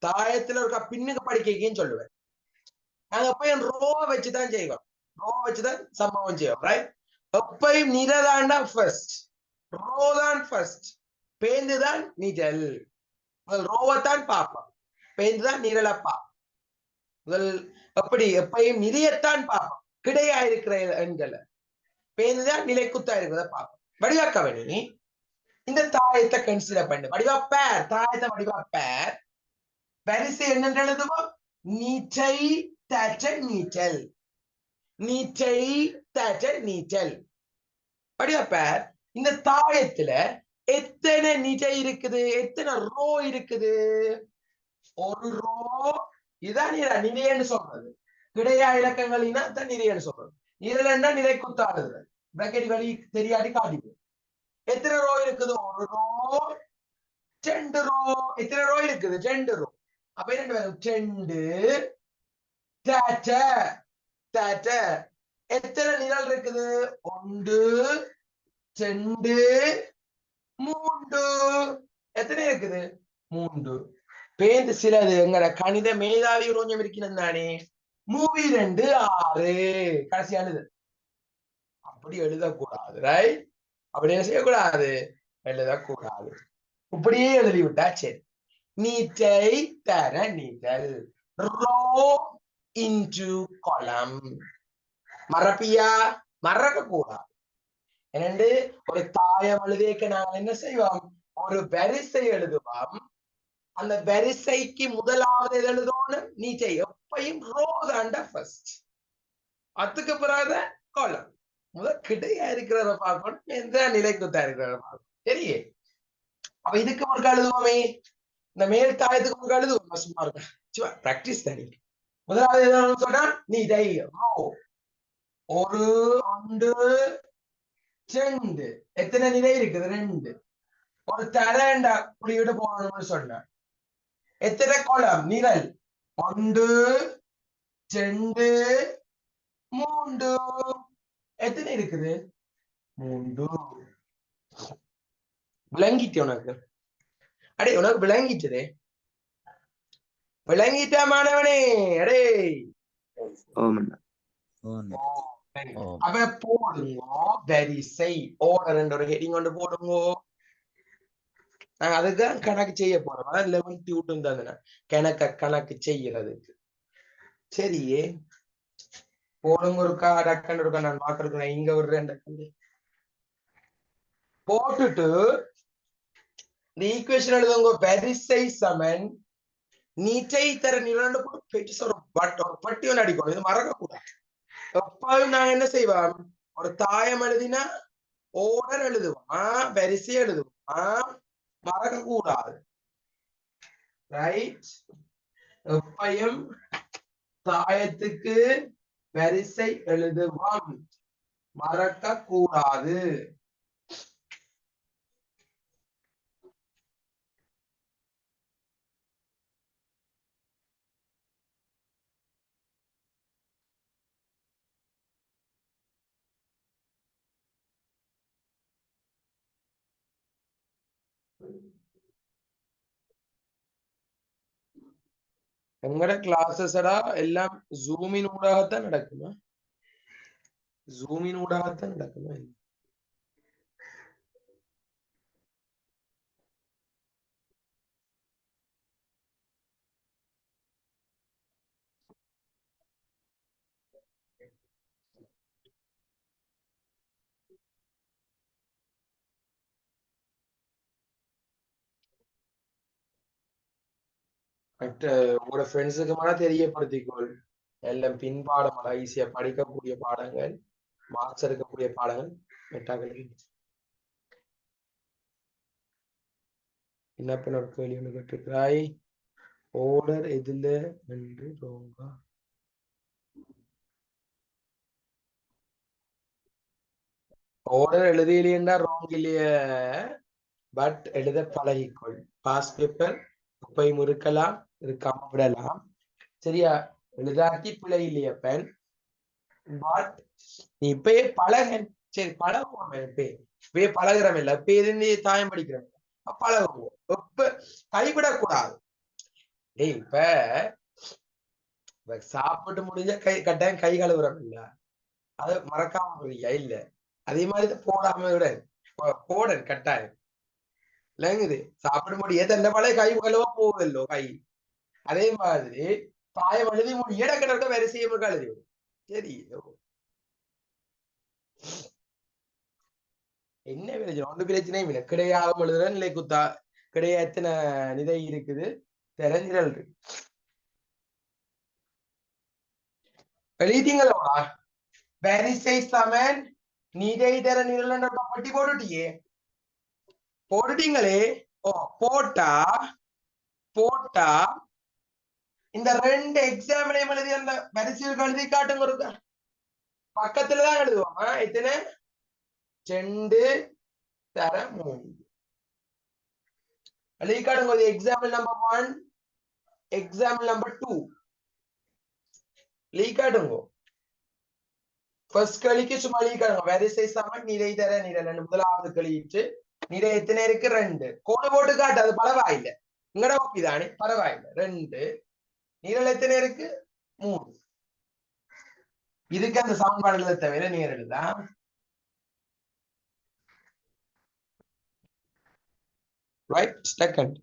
தாயத்துல இருக்க பின்னுக்கு படிக்கைன்னு சொல்லுவேன். நாங்க எப்பயும் ரோவை வச்சுதான் செய்வோம். ரோவை வச்சுதான் சம்பவம் செய்வோம். ரைட்? எப்பயும் நிறதாண்டா ஃபர்ஸ்ட், ரோதான் ஃபர்ஸ்ட், பேந்துதான் நிழல். முதல் ரோவைத்தான் பார்ப்போம், பேந்துதான் நிழலப்பா. முதல் எப்படி எப்பயும் நிறையத்தான் பார்ப்போம், கிடையா இருக்கிற எண்களை. பேந்துதான் நிலைக்குத்தா இருக்கிறத பார்ப்போம். வடிவாக்கவனி இந்த தாயத்தை கன்சிடர் பண்ணு. வடிவா பேர் தாயத்தை வடிவா பேர் வரிசை என்னென்று எழுதுவோம்? நீச்சை தட்ட நீச்சல், நீச்சை தட்ட நீச்சல். வடிவா பேர் இந்த தாயத்துல எத்தனை நிஜை இருக்குது, எத்தனை ரோ இருக்குது? ஒரு ரோ. இதான் நிலைன்னு சொல்றது. கிடையா இலக்கங்களினா தான் நிலைன்னு சொல்றது. இதுல என்ன நிலை குத்தாடுது பிரக்கெட் வழி தெரியாடி காட்டிது. எத்தனை ரோ இருக்குது? ஒரு ரோ, ரெண்டு ரோ. எத்தனை ரோ இருக்குது? ரெண்டு ரோ. அப்ப என்ன வேணும்? ரெண்டு தேட்ட தேட்ட. எத்தனை நிழல் இருக்குது? ஒன்று, ரெண்டு, மூன்று. எத்தனை இருக்குது? மூன்று. பேந்து சிலது எங்கட கணித மேதாவி கொஞ்சம் இருக்கிறது தானே. மூவி 2 6 கடைசி எழுது. அப்படி எழுதக்கூடாது, ரைட்? அப்படி என்ன செய்யக்கூடாது? எழுதக்கூடாது. இப்படியே எழுதி விட்டா சரி. நீட்டை தர நீட்டல். Row into கொலம். மறப்பியா? மறக்க கூடாது. என்னண்டு ஒரு தாயம் எழுதியக்க நாங்கள் என்ன செய்வோம்? ஒரு வரிசை எழுதுவோம். அந்த வரிசைக்கு முதலாவது எழுதணும் நீச்சை. எப்பையும் ரோ தாண்டா ஃபர்ஸ்ட், அதுக்கு பிறகு கோலம். முதல் கிடையா இருக்கிறத பார்க்கணும், எந்த நிலைக்குத்தா இருக்கிறத பார்க்கணும். சரியே? அப்ப இதுக்கு ஒரு எழுதுவோமே, இந்த மேல் தாயத்துக்கு ஒரு எழுதுவோம். சும்மா இருக்க பிராக்டிஸ் தானே. முதலாவது எழுதணும்னு சொன்னா நீதை ரோ. ஒரு, ஒன்று, ரெண்டு. எத்தனை நிலை இருக்குது? ரெண்டு. ஒரு தரண்டா புள்ளியோட போகணும்னு சொன்ன. எத்தனை கோலம் நிழல்? ஒன்று, ரெண்டு, மூன்று. எத்தனை இருக்குது? மூன்று. விளங்கிட்டு உனக்கு? அடே உனக்கு விளங்கிட்டதே. விளங்கிட்டா மாணவனே? அடே அப்ப போடுங்க வரிசை. ஓர்டர் என்ற ஒரு ஹெடிங் கொண்டு போடுங்க. நாங்க அதுதான் கணக்கு செய்ய போறோம். 11th விட்டு தந்தன கணக்கு செய்யறதுக்கு. சரியே, போடுங்க. இருக்கா டக்குன்னு இருக்கா? நான் பார்க்கறேன். இங்க ஒரு ரெண்டு போட்டுட்டு இந்த ஈக்குவேஷன் எழுதுங்க. வரிசை சமன் நீச்சை தர நிலண்டு கூட பெருசா ஒரு பட்டி ஒன்று அடிக்கணும். இது மறக்க கூடாது. எப்பவும் நாங்க என்ன செய்வோம்? ஒரு தாயம் எழுதினா ஓர்டர் எழுதுவோம், வரிசை எழுதுவோம், மறக்க கூடாது. ரைட்? எப்பயும் தாயத்துக்கு வரிசை எழுதுவோம், மறக்க கூடாது. எங்கட கிளாஸஸ் எல்லாம் ஜூமின் ஊடாகத்தான் நடக்குமா? ஜூமின் ஊடாகத்தான் நடக்குமா? மற்ற உங்களோட ஃப்ரெண்ட்ஸுக்கு மேல தெரியப்படுத்திக்கொள். எல்லாம் பின்பாடம் ஈஸியா படிக்கக்கூடிய பாடங்கள், மார்க்ஸ் எடுக்கக்கூடிய பாடங்கள் மெட்டாக்களுக்கு. என்ன பண்ண ஒரு கேள்வி ஒன்று கேட்டிருக்கிறாய். ஓர்டர் எதுல என்று ரோங்கா? ஓர்டர் எழுதியிலேன்னா ரோங் இல்லையே, பட் எழுத பழகிக்கொள். பாஸ் பேப்பர் குப்பையும் இருக்கலாம், இருக்காம விடலாம். சரியா? எழுதாட்டி பிழை இல்லையா பென்? பட் நீ இப்பயே பழக. சரி பழகுவோம். இப்பயே பழகிறோம் இல்ல, இப்ப இருந்து தாயம் படிக்கிறோம், பழகுவோம். இப்ப கைவிடக்கூடாது. டேய் இப்ப சாப்பிட்டு முடிஞ்ச கட்டாயம் கை கழுவுறோம் இல்ல, அது மறக்காம போறியா? இல்ல அதே மாதிரி போடாம விட போட கட்டாயம் இல்லங்குது. சாப்பிட முடிய தந்த பழைய கை கழுவ போவதல்லோ கை. அதே மாதிரி தாயம் எழுதி முடிய இடக்கிட்ட வரிசையை எழுதி விடும். சரி, என்ன பிரச்சனை ஒன்று பிரச்சனையும் இல்லை கிடையாகவும் எழுதுற நிலை குத்தா கிடையா எத்தனை நிலை இருக்குது தெரிஞ்சிடல் இருக்கு எழுதிட்டீங்களா வரிசை சமன் நிறை தர நிரல் பட்டி போட்டுட்டியே போட்டுட்டீங்களே ஓ போட்டா போட்டா இந்த ரெண்டு எக்ஸாம்பிளையும் எழுதி அந்த வரிசையில் எழுதி காட்டுங்க ஒரு பக்கத்துலதான் எழுதுவோம் எத்தனை 2 தர 3 எழுதி காட்டுங்க ஒரு எக்ஸாம்பிள் நம்பர் 1 எக்ஸாம்பிள் நம்பர் 2 எழுதி காட்டுங்க ஃபர்ஸ்ட் களிக்கு சும்மா எழுதி காட்டுங்க வரிசை சமன் நிறை தர நிரல் முதலாவது களிட்டு நிறை எத்தனை இருக்கு 2 கோடு போட்டு காட்டு அது பரவாயில்லை உங்களோட ஒப்பிதானே பரவாயில்லை 2 நிரல் எத்தனை இருக்கு 3 இதுக்கு அந்த சமன்பாடுகளை தவிர நேர் எழுதலாம் right second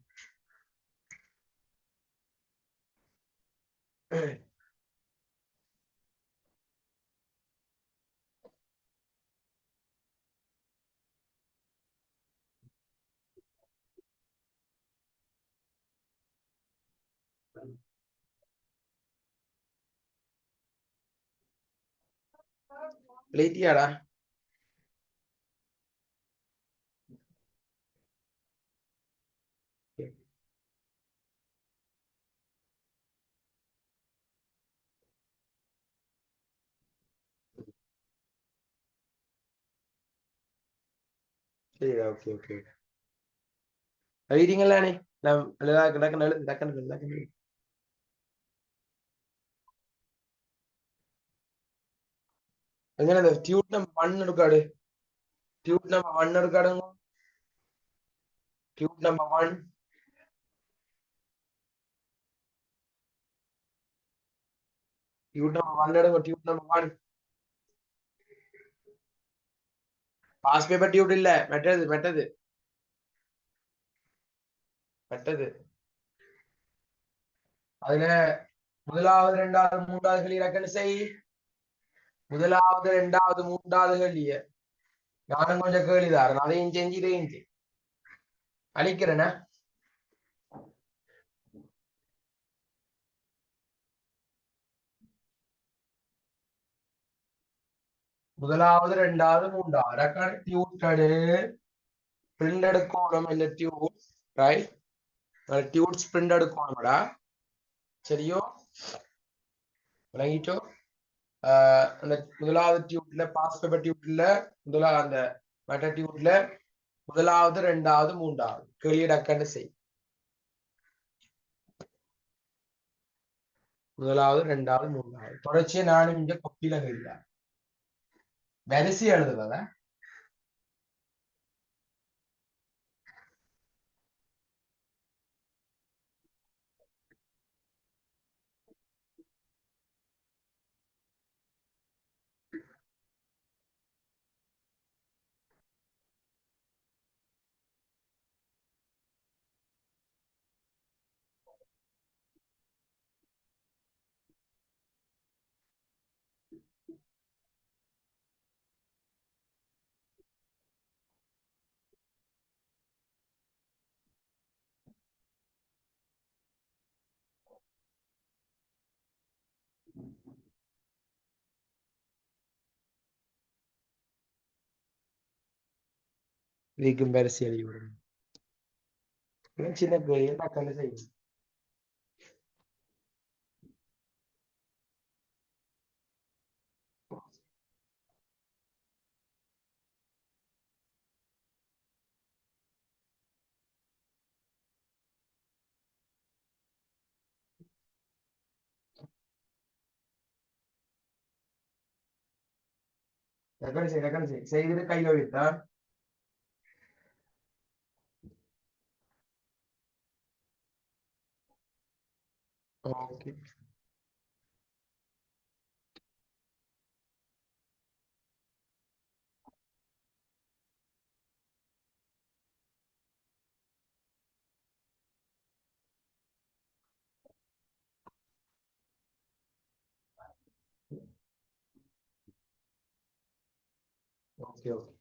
எழுதியாடா சரி ஓகே ஓகே எழுதிங்களா நான் டக்குன்னு എങ്ങനെ ട്യൂട്ട് നമ്പർ 1 എടുക്കാട് ട്യൂട്ട് നമ്പർ 1 എടുക്കാടുങ്ങോ ട്യൂട്ട് നമ്പർ 1 ട്യൂട്ട് നമ്പർ 1 എടുങ്ങോ tute number 1 past paper tute ഇല്ല മറ്റത് അതിന് முதலாவது இரண்டாவது மூன்றாவது களி இலக்கண செய் முதலாவது இரண்டாவது மூன்றாவது களிய நானும் கொஞ்சம் கேள்விதாரன் அதையும் செஞ்சு இதையும் செய் அழிக்கிறேன்னா முதலாவது இரண்டாவது மூன்றாவது இலக்கண டியூட்டடு பிரிண்ட் எடுக்கணும் இந்த டியூட் ரைட் டியூட்ஸ் பிரிண்ட் எடுக்கணும்டா சரியோ விளங்கிட்டோ அந்த முதலாவது டியூட்ல பாஸ் பேப்பர் டியூட்ல முதலாவது அந்த மற்ற டியூட்ல முதலாவது இரண்டாவது மூன்றாவது கேள்விடக்கன்னு செய் முதலாவது இரண்டாவது மூன்றாவது தொடர்ச்சியை நானும் இங்க கொப்பியில எழுதுறேன் வரிசை எழுதுறத இதுக்கும் வரிசை எழுதி விடணும் சின்ன கேள்வி டக்குன்னு செய்யும் டக்குன்னு செய் செய்துட்டு கையில வைத்தா ஓகே ஓகே ஓகே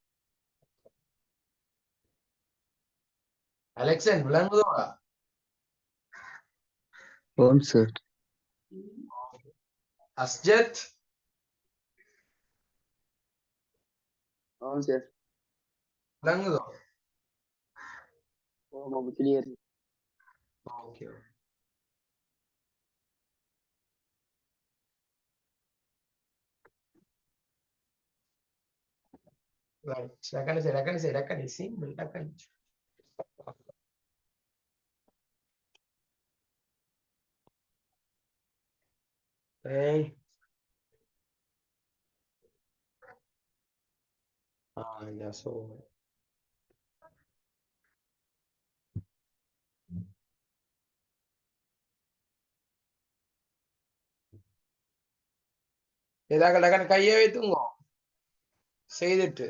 அலெக்சன் விளங்குதோடா? ஓம் சார். அஸ்ஜத் ஓம் சார். விளங்குதோ? ஓம் clear. Okay. Right. Rakani, simple, Rakani. Hey. Yeah, so. டக்குனு கையை வைத்துங்க செய்துட்டு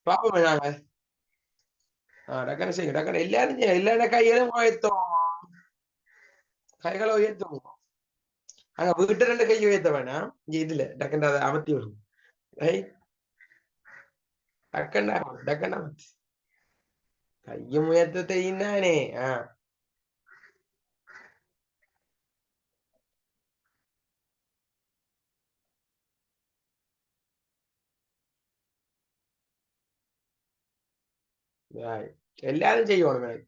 பாப்போம் நாங்க. டக்குனு செய்யுங்க, டக்குனு எல்லாரும் எல்லாரும் கையிலும் உயர்த்தும், கைகளை உயர்த்தும். அங்க வீட்டு 2 கையை உயர்த்த வேணாம், இங்க இதுல டக்குன்னு அதை அமர்த்தி விடும். டக்குன்னு டக்குன்னு அமர்த்தி கையை உயர்த்த தெரியுந்தானே. எல்லாரும் செய்யணும் எனக்கு.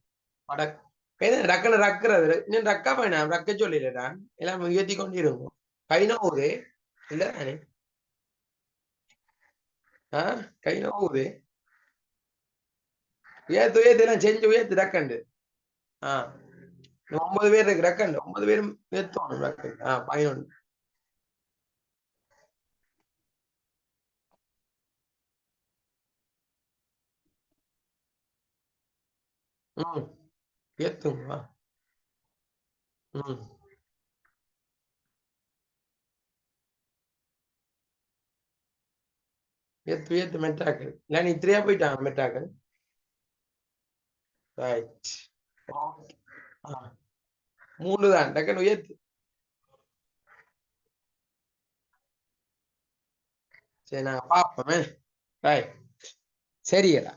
டக்குன்னு ரக்குறது இன்னும் ரக்கா வேணாம், ரக்க சொல்லிடுறா எல்லாம் உயர்த்தி கொண்டிருக்கும். கை நோவுது இல்ல தானே? கை நோவுது. உயர்த்து உயர்த்து எல்லாம் செஞ்சு உயர்த்து ரக்கண்டு. 9 பேர் இருக்கு ரக்கண்டு, 9 பேரும் உயர்த்தணும் ரக்கண்டு. 11. உயர்த்துங்க. உயர்த்து உயர்த்து மெட்டாக்கள் இல்ல நீ 3 போயிட்டாங்க மெட்டாக்கள். ரைட். 3 தான், டக்குன்னு உயர்த்து. சரி நாங்க பாப்போமே. ரைட், சரியடா.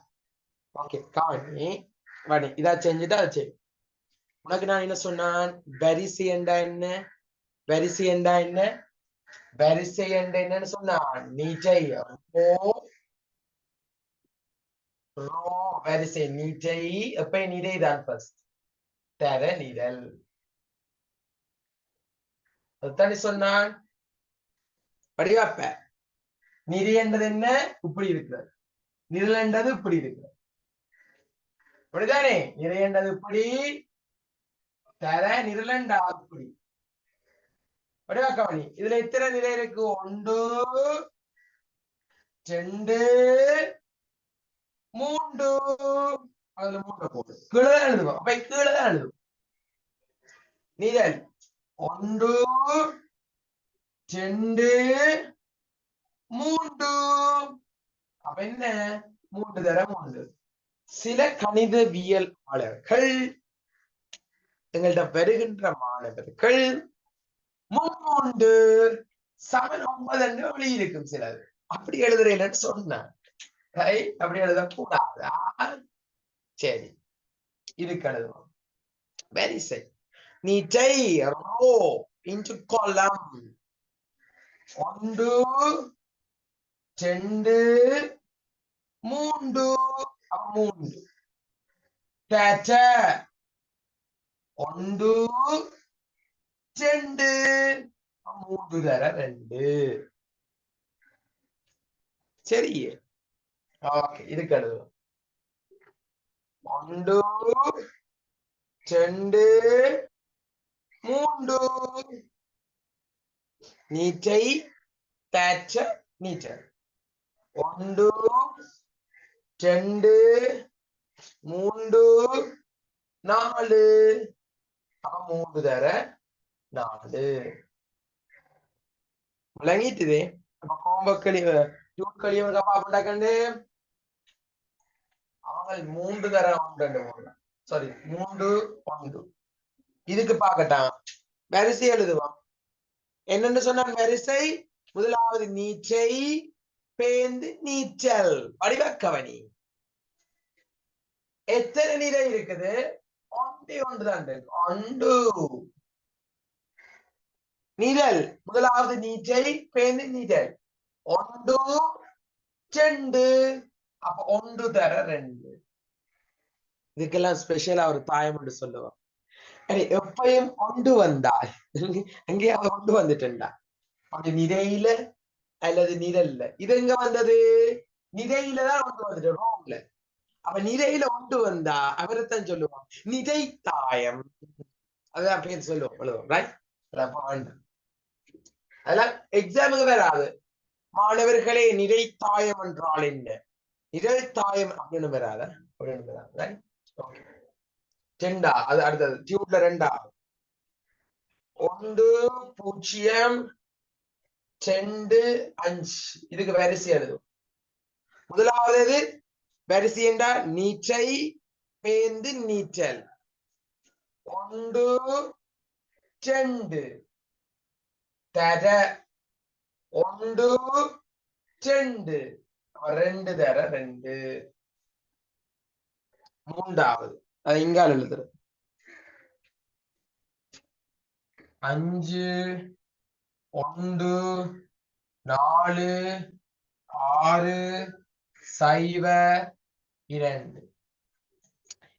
ஓகே காணி வாடி இதா செஞ்சுட்டு அதை செய். உனக்கு நான் என்ன சொன்னான்? வரிசை என்றா என்ன? வரிசை என்றா என்ன? வரிசை என்ற என்னன்னு சொன்னான்? நீட்டை ரோ வரிசை நீட்டை எப்ப நிறைதான் ஃபர்ஸ்ட் தர நிரல். அதுதானே சொன்னான். வடிவாப்ப நிறை என்றது என்ன? இப்படி இருக்கிறது. நிரல் என்றது இப்படி இருக்கிறது. அப்படிதானே? நிறை என்றது இப்படி, தர நிரலண்டா இப்படி. வடிவாக்கவனி இதுல எத்தனை நிலை இருக்கு? 1 2 3. அதுல 3 போடு. கீழே தான் எழுதுவோம். அப்ப கீழே தான் எழுதுவோம். நிரல் 1 2 3. அப்ப என்ன? 3 தர 3. சில கணிதவியலாளர்கள் எங்கள்கிட்ட வருகின்ற மாணவர்கள் 3 சமன் 9 என்று வெளியிருக்கும் சிலர். அப்படி எழுதுறேன்னு சொன்னார். அப்படி எழுதக்கூடாதா? சரி, இதுக்கு எழுதுவோம். வரிசை நீட்டை ரோ இன்டு காலம் 1 2 3. 3 தேட்ட 1 2 3 தர 2. சரி, ஓகே இதுக்கு எழுதுவோம். 1 2 3 நீட்டை தேட்ட நீட்டை 1 2 3 4. அப்ப 3 தர 4. விளங்கிட்டுதே. அப்ப கோம்பக்களிய களியவங்க பாப்பண்டாக்கண்டு அவங்க 3 தர 1 சாரி 3 1. இதுக்கு பார்க்கட்டான் வரிசை எழுதுவான். என்னன்னு சொன்னான்? வரிசை முதலாவது நீச்சை பேந்து நீச்சல். வடிவக்கவனி. எத்தனை நிறை இருக்குது? ஒன்றே ஒன்றுதான் இருக்கு. ஒன்று. நிழல். முதலாவது நீச்சை பேந்து நீச்சல். ஒன்று ரெண்டு. அப்ப ஒன்று தர ரெண்டு. இதுக்கெல்லாம் ஸ்பெஷலா ஒரு தாயம் என்று சொல்லுவோம். எப்பயும் கொண்டு வந்தால் அங்கேயாவது கொண்டு வந்துட்டா அப்படி நிறையில அல்லது நிரல்ல. இது எங்க வந்தது? நிறையில தான் கொண்டு வந்துட்டு ரோம்ல. அப்ப நிறையில கொண்டு வந்தா அவரைத்தான் சொல்லுவோம் நிறை தாயம். அதான் பேர் சொல்லுவோம். அதெல்லாம் எக்ஸாமுக்கு வராது. மாணவர்களே, நிறை தாயம் என்றால் என்ன? நிழல் தாயம் அப்படின்னு வராத அப்படின்னு வராது. ரெண்டா அது அடுத்தது டியூப்ல ரெண்டா. 1 0 2 5. இதுக்கு வரிசை எழுதும். முதலாவது வரிசை என்றா நீச்சை பேந்து நீச்சல். 1 2 தர 1 2 2 தர 2. மூன்றாவது அது இங்கால் எழுதுறது 5 1 4 6 0 2.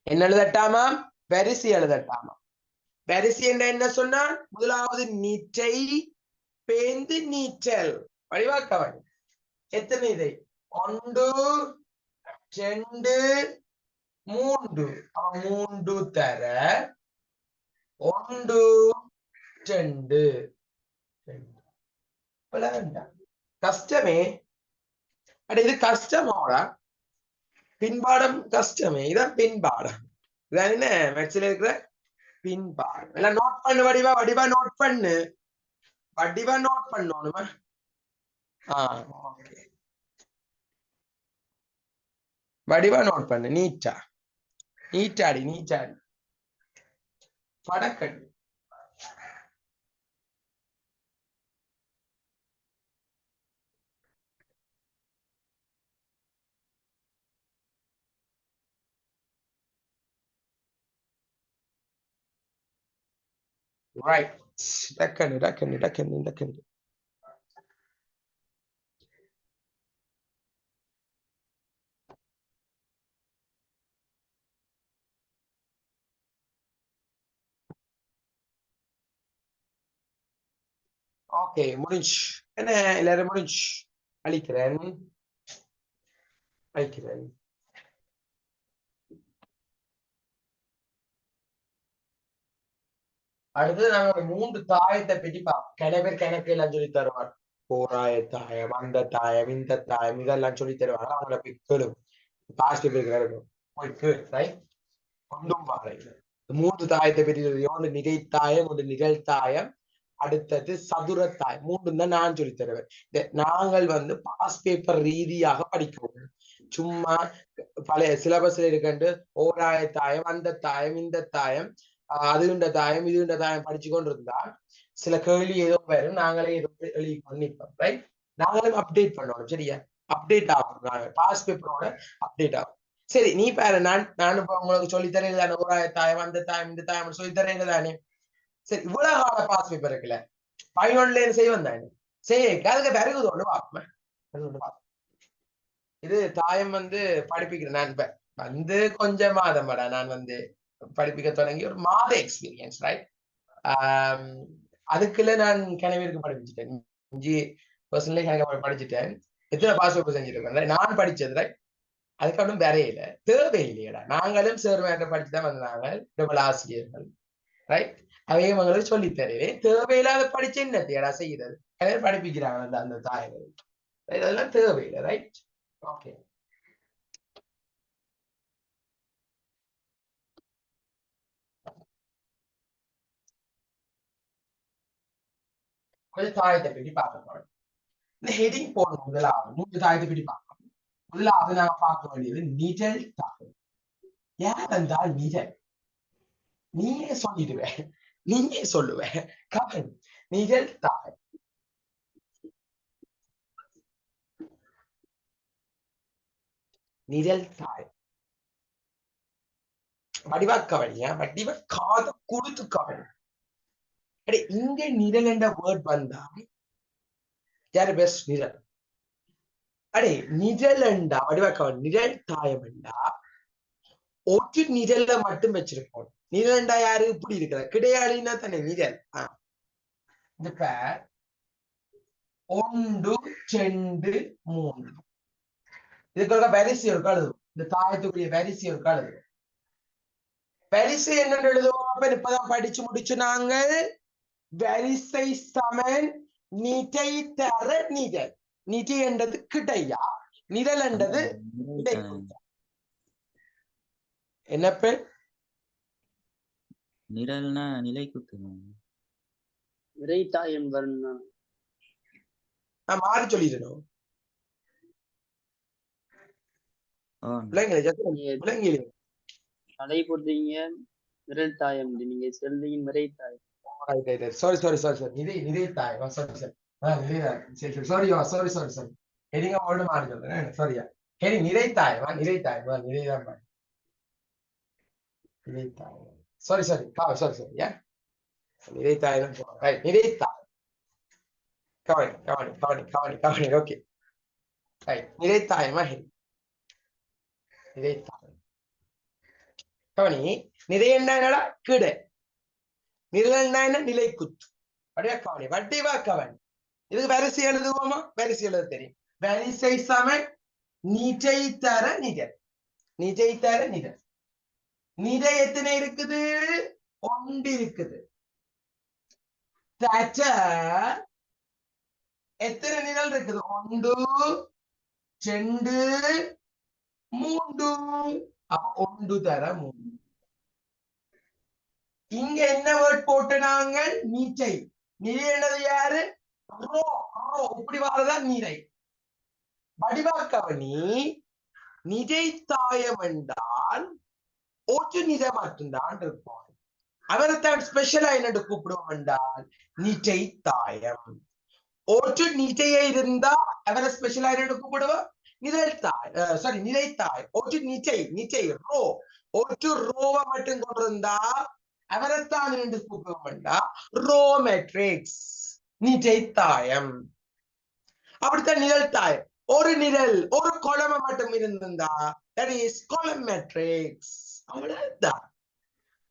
என்ன எழுதட்டாமா? வரிசை எழுதட்டாமா. வரிசை என்ற என்ன சொன்னா முதலாவது நீச்சை பேந்து நீச்சல். வடிவாக்கவன் எத்தனை இதை? 1 2 3. 3 தர 1 2. கஷ்டமே. அட இது கஷ்டமாடா. பின்பாடம் கஷ்டமே. இதான் பின்பாடம். இதான் என்ன மேக்ஸ்ல இருக்கிற பின்பாடம். எல்லாம் நோட் பண்ணு. வடிவா நோட் பண்ணு. வடிவா நோட் பண்ணணுமா? வடிவா நோட் பண்ணு. நீட்டாடி படக்கடி. Right. டக்கண்டு. ஓகே, முடிஞ்சு. என்ன எல்லாரும் முடிஞ்சு. அழிக்கிறேன். அடுத்தது நாங்க ஒரு 3 தாயத்தை பற்றி பார்ப்போம். நிறைய பேர் கணக்கு எல்லாம் சொல்லி தருவார். போராய தாயம், அந்த தாயம், இந்த தாயம், இதெல்லாம் சொல்லி தருவாங்க. அவங்கள போய் கேளும். பாஸ்ட் பேருக்கு இருக்கும். போய் கேள். ரைட். ஒன்றும் பாருங்க. 3 தாயத்தை பற்றி ஒன்று நிறை தாயம், ஒன்று நிகழ் தாயம், அடுத்தது சதுரத்தாய். 3 தான் நான் சொல்லி தருவேன். நாங்கள் பாஸ் பேப்பர் ரீதியாக படிக்கிறோம். சும்மா பழைய சிலபஸ்ல இருக்கின்ற ஓராய தாயம், அந்த தாயம், இந்த தாயம், அதுகின்ற தாயம், இதுகின்ற தாயம் படிச்சு கொண்டு இருந்தா சில கேள்வி ஏதோ வரும். நாங்களே ஏதோ எழுதி பண்ணிப்போம். ரைட். நாங்களும் அப்டேட் பண்ணணும். சரியா? அப்டேட் ஆகும். நாங்க பாஸ் பேப்பரோட அப்டேட் ஆகும். சரி, நீ பாரு. நான் இப்ப உங்களுக்கு சொல்லித்தரேன் தானே. ஓராய தாயம், அந்த தாயம், இந்த தாயம் சொல்லித்தரேன் தானே. சரி, இவ்வளவு கால பாஸ் பேப்பர் இருக்குல்ல, 11 செய்வன் தானே. சரி, அதுக்கு பிறகு ஒண்ணு பார்ப்பேன். இது தாயம் படிப்பிக்கிறேன். நான் கொஞ்சம் மாதம் படா நான் படிப்பிக்க தொடங்கி ஒரு மாத எக்ஸ்பீரியன்ஸ். ரைட். அதுக்குள்ள நான் கனவிற்கு படிச்சுட்டேன். 5% கணக்கு படிச்சுட்டேன். எத்தனை பாஸ் பேப்பர் செஞ்சிருக்கேன் நான் படிச்சது. ரைட். அதுக்கு வேறையில தேவையில்லையடா. நாங்களும் சேர்மேட்ட படிச்சுதான் வந்தாங்க டபுள் ஆசிரியர்கள். ரைட். அவையும் உங்களுக்கு சொல்லி தருவேன். தேவையில்லாத படிச்சு என்னத்தையடா செய்யறது? படிப்பிக்கிறாங்க அந்த தாயங்கள். அதெல்லாம் தேவையில்லை. ரைட். ஓகே. கொஞ்சம் தாயத்தை பற்றி பார்க்க போறோம். இந்த ஹெடிங் போடணும். முதலாவது 3 தாயத்தை பற்றி பார்க்கணும். முதலாவது நாங்க பார்க்க வேண்டியது நிழல் தாயம். யார் வந்தால் நிழல்? நீயே சொல்லிடுவேன். நீயே சொல்லுவேன். கவன் நிழல் தாயம். நிழல் தாயம். வடிவா கவனியா, வடிவ காத கொடுத்து கவனி. அடே இங்க நிழல் என்ற வேர்ட் வந்தா யாரு பெஸ்ட் நிழல்? அடே நிழல் என்றா வடிவா கவனி, நிழல் தாயம் என்றா ஒரு நிழல்ல மட்டும் வச்சிருப்போம். நிழல்ண்டா யாரு இப்படி இருக்கிற கிடையாதுன்னா தானே நிழல். இந்த பேர் 1 2 3 இதுக்கு வரிசை ஒரு கழுது. இந்த தாயத்துக்குரிய வரிசை ஒரு கழுது. வரிசை என்ன எழுதுவோம்? அப்ப இப்பதான் படிச்சு முடிச்சு நாங்கள் வரிசை சமன் நிறை தர நிழல். நிறை என்றது கிடையா, நிழல் என்றது என்ன பெண்? நிழல்னா நிலை குத்து. விரைத்தாயம் வரணும். நான் மாறி சொல்லிடணும். அதை போட்டீங்க விரல் தாயம், நீங்க சொல்றீங்க விரைத்தாயம். சாரி சாரி சாரி சாரி நிறை தாயம். சாரி சாரி சரி சாரி சாரி ஹெடிங்க ஓல்டு மாறி சொல்றேன். சாரியா ஹெடி நிறை தாயம். நிறை தாயம் நிறைதான் நிறை தாயம். சாரி சாரி சாரி சாரி நிறை தாயம். நிறை தாயம். கவனி கவனி கவனி கவனி கவனி. ஓகே நிறை தாயமா ஹெடி நிறை தாயம். கவனி நிறை என்னடா கீழே, நிழல் என்ன நிலை குத்து. அப்படியே கவனி வட்டிவா கவனி. இதுக்கு வரிசை எழுதுவோமா? வரிசை எழுத தெரியும். வரிசை சமன் நிறை தர நிழல். நிறை தர நிழல். நிறை எத்தனை இருக்குது? 1 இருக்குது. எத்தனை நிழல் இருக்குது? 1 2 3. அப்ப 1 தர 3. இங்க என்ன வேர்ட் போட்டு நாங்கள் நீச்சை. நிறை என்னது யாரு? ரோ. ரோ இப்படி வரதான் நிறை. வடிவாக்கவனி நிறை தாயம் என்றால் ஒரு நிறை மட்டும்தான் இருப்பான். அவரைத்தான் ஸ்பெஷலா என்னென்று கூப்பிடுவோம் என்றால் நிறை தாயம். ஒரு நிறையை இருந்தா அவரை ஸ்பெஷலா என்னென்று கூப்பிடுவோம் நிழல் தாய். சாரி நிறை தாய். ஒரு நிறை நிறை ரோ. ஒரு ரோவை மட்டும் கொண்டிருந்தா அவரைத்தான் என்று கூப்பிடுவோம் என்றா ரோ மேட்ரிக்ஸ் நிறை தாயம். அப்படித்தான் நிழல் தாயம். ஒரு நிழல் ஒரு கொலமை மட்டும் இருந்திருந்தா that is column matrix. அவ்வளவுதான்.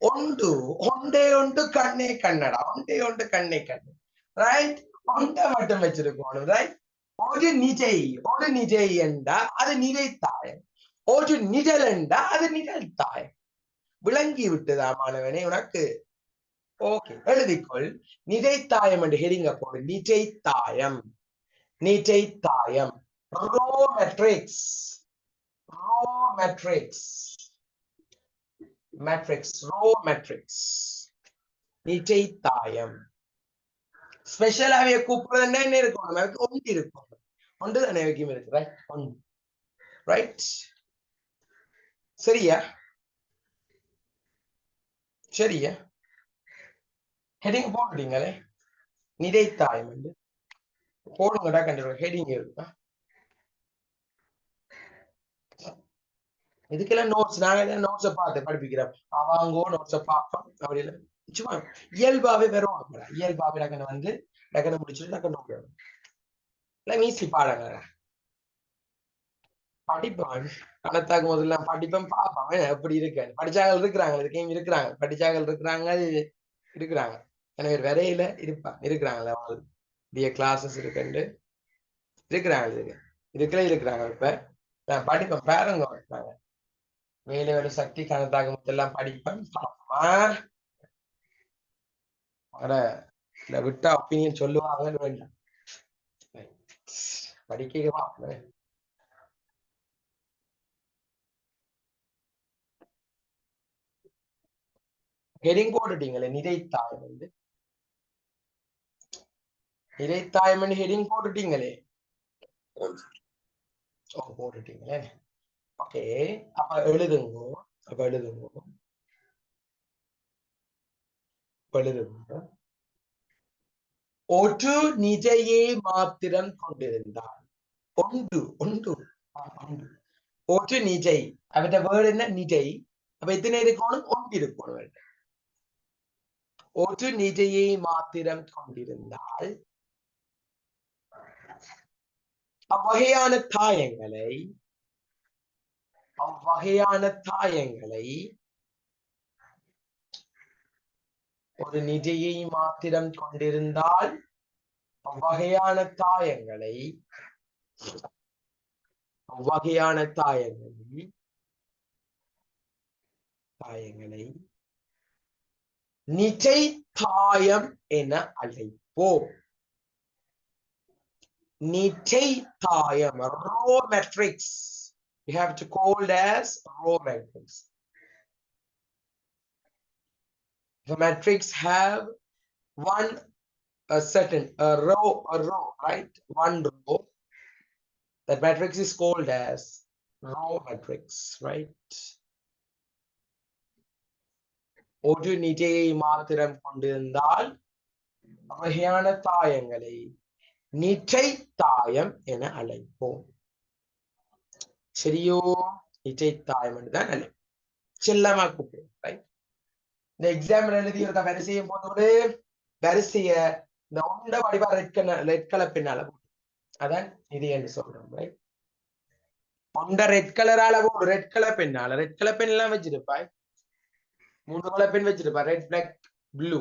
ஒன்றே ஒன்று கண்ணே கண்ணடா. ஒன்றே ஒன்று கண்ணே கண்ணு. ரைட்? ஒன்றை மட்டும் வச்சிருக்கணும். ரைட்? ஒரு நிஜை என்றா அது நிறை தாயம். ஒரு நிழல் என்றா அது நிழல் தாயம். விளங்கி விட்டுதா மாணவனே உனக்கு? ஓகே எழுதிக்கொள். நிறை தாயம் என்று ஹெடிங்க போடு. நிறை தாயம். நிறை தாயம். Row matrix. Row matrix. Matrix row matrix. நிறை தாயம். ஸ்பெஷலாவே கூப்பிடுறது என்ன இருக்கும்? ஒன்று இருக்கும். ஒன்று தானே வைக்கும் இருக்கு. ரைட்? ஒன்று. ரைட்? சரியா? சரியா? ஹெடிங் போடுறீங்களே நிறை தாயம் என்று போடுங்கடா. கண்டிப்பா ஹெடிங் இருக்கா? இதுக்கெல்லாம் நோட்ஸ் நாங்க நோட்ஸை பார்த்து படிப்பிக்கிறோம். அவங்கோ நோட்ஸை பார்ப்போம். அப்படி இல்லை சும்மா இயல்பாவே வருவாங்க. இயல்பாவே டக்குன்னு வந்து டக்குன்னு முடிச்சுட்டு டக்குன்னு நோக்கிடும். இல்லை மீசி பாடங்க படிப்பான். கணத்தாக்கும் போதெல்லாம் படிப்பேன் பார்ப்பான் எப்படி இருக்கு. படிச்சாக்கள் இருக்கிறாங்க. இதுக்கையும் இருக்கிறாங்க. படிச்சாக்கள் இருக்கிறாங்க. எனவே வரையில இருக்கிறாங்களே அவங்க கிளாஸஸ் இருக்குண்டு இருக்கிறாங்க. இருக்கிறாங்க. இப்ப நான் படிப்பேன் பேரங்க வைப்பாங்க. வேலை ஒரு சக்தி கணத்தாக்கும் எல்லாம் படிப்பேன் விட்டா ஒப்பீனியன் சொல்லுவாங்கன்னு வேண்டாம். படிக்க ஹெடிங் போட்டுட்டீங்களே நிறை தாயம் வந்து. நிறை தாயம் ஹெடிங் போட்டுட்டீங்களே. போட்டுட்டீங்களே. ஓகே அப்ப எழுதுங்க. ஒரு நிஜையே மாத்திரம் கொண்டிருந்தால் ஒன்று ஒரு நிஜை அவற்ற வேர்டு என்ன நிஜை அப்ப எத்தனை இருக்கணும் ஒன்று இருக்கணும் ஒரு நிஜையை மாத்திரம் கொண்டிருந்தால் அவ்வகையான தாயங்களை ஒரு நிஜையை மாத்திரம் கொண்டிருந்தால் அவ்வகையான தாயங்களை நிஜை தாயம் என அழைப்போம். நிஜை தாயம், raw matrix. We have to call it as raw matrix. The matrix have a row, right? One row. That matrix is called as raw matrix, right? ஒரு நிஜையை மாத்திரம் கொண்டிருந்தால் வகையான தாயங்களை நிஜை தாயம் என அழைப்போம். சரியோ? நிஜை தாயம் என்றுதான் அழைப்போம். செல்லமா கூப்பிடுவோம். இந்த எக்ஸாம் எழுதி இருக்க வரிசையும் போது வரிசைய இந்த உண்ட வடிவா ரெட் கலர் பின்னால அதான் இது என்று சொல்றோம். உண்ட ரெட் கலரால போடு, ரெட் கலர் பெண்ணால, ரெட் கலர் பெண் எல்லாம் வச்சிருப்பாய், 3 கலர் பெண் வச்சிருப்பா, ரெட் பிளாக் ப்ளூ.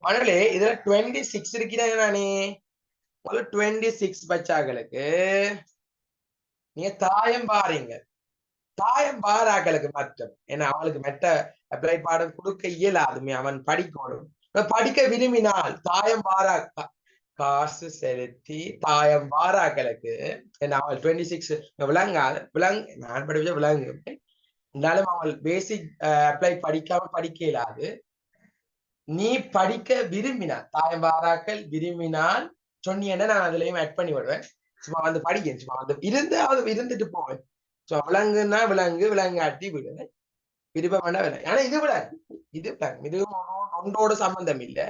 மகளே இதுல 26 இருக்கிறாங்க. நானே 26 பச்சாக்களுக்கு நீங்க தாயம் பாருங்க. தாயம் பாராக்களுக்கு மாற்றம், ஏன்னா அவளுக்கு மெட்ட அப்ளை பாடம் கொடுக்க இயலாதுமே, அவன் படிக்கணும். படிக்க விரும்பினால் தாயம் பாரா காசு செலுத்தி தாயம் பாராக்களுக்கு, ஏன்னா அவள் 26 நான் படிச்ச விளங்கு இருந்தாலும் அவள் பேசிக் அப்ளை படிக்க இயலாது. நீ படிக்க விரும்பினால், தாயம் பாராக்கள் விரும்பினால் சொன்னீங்கன்னா நான் அதுலயும் ஆட் பண்ணி விடுவேன். சும்மா வந்து படிக்க, சும்மா வந்து இருந்துட்டு போவேன். விலங்குன்னா விலங்காட்டி விடுவேன், விருப்பம் வேண்டாம் விலங்கு. ஆனா இது விலங்கு, இது ஒன்றோட சம்பந்தம் இல்லை.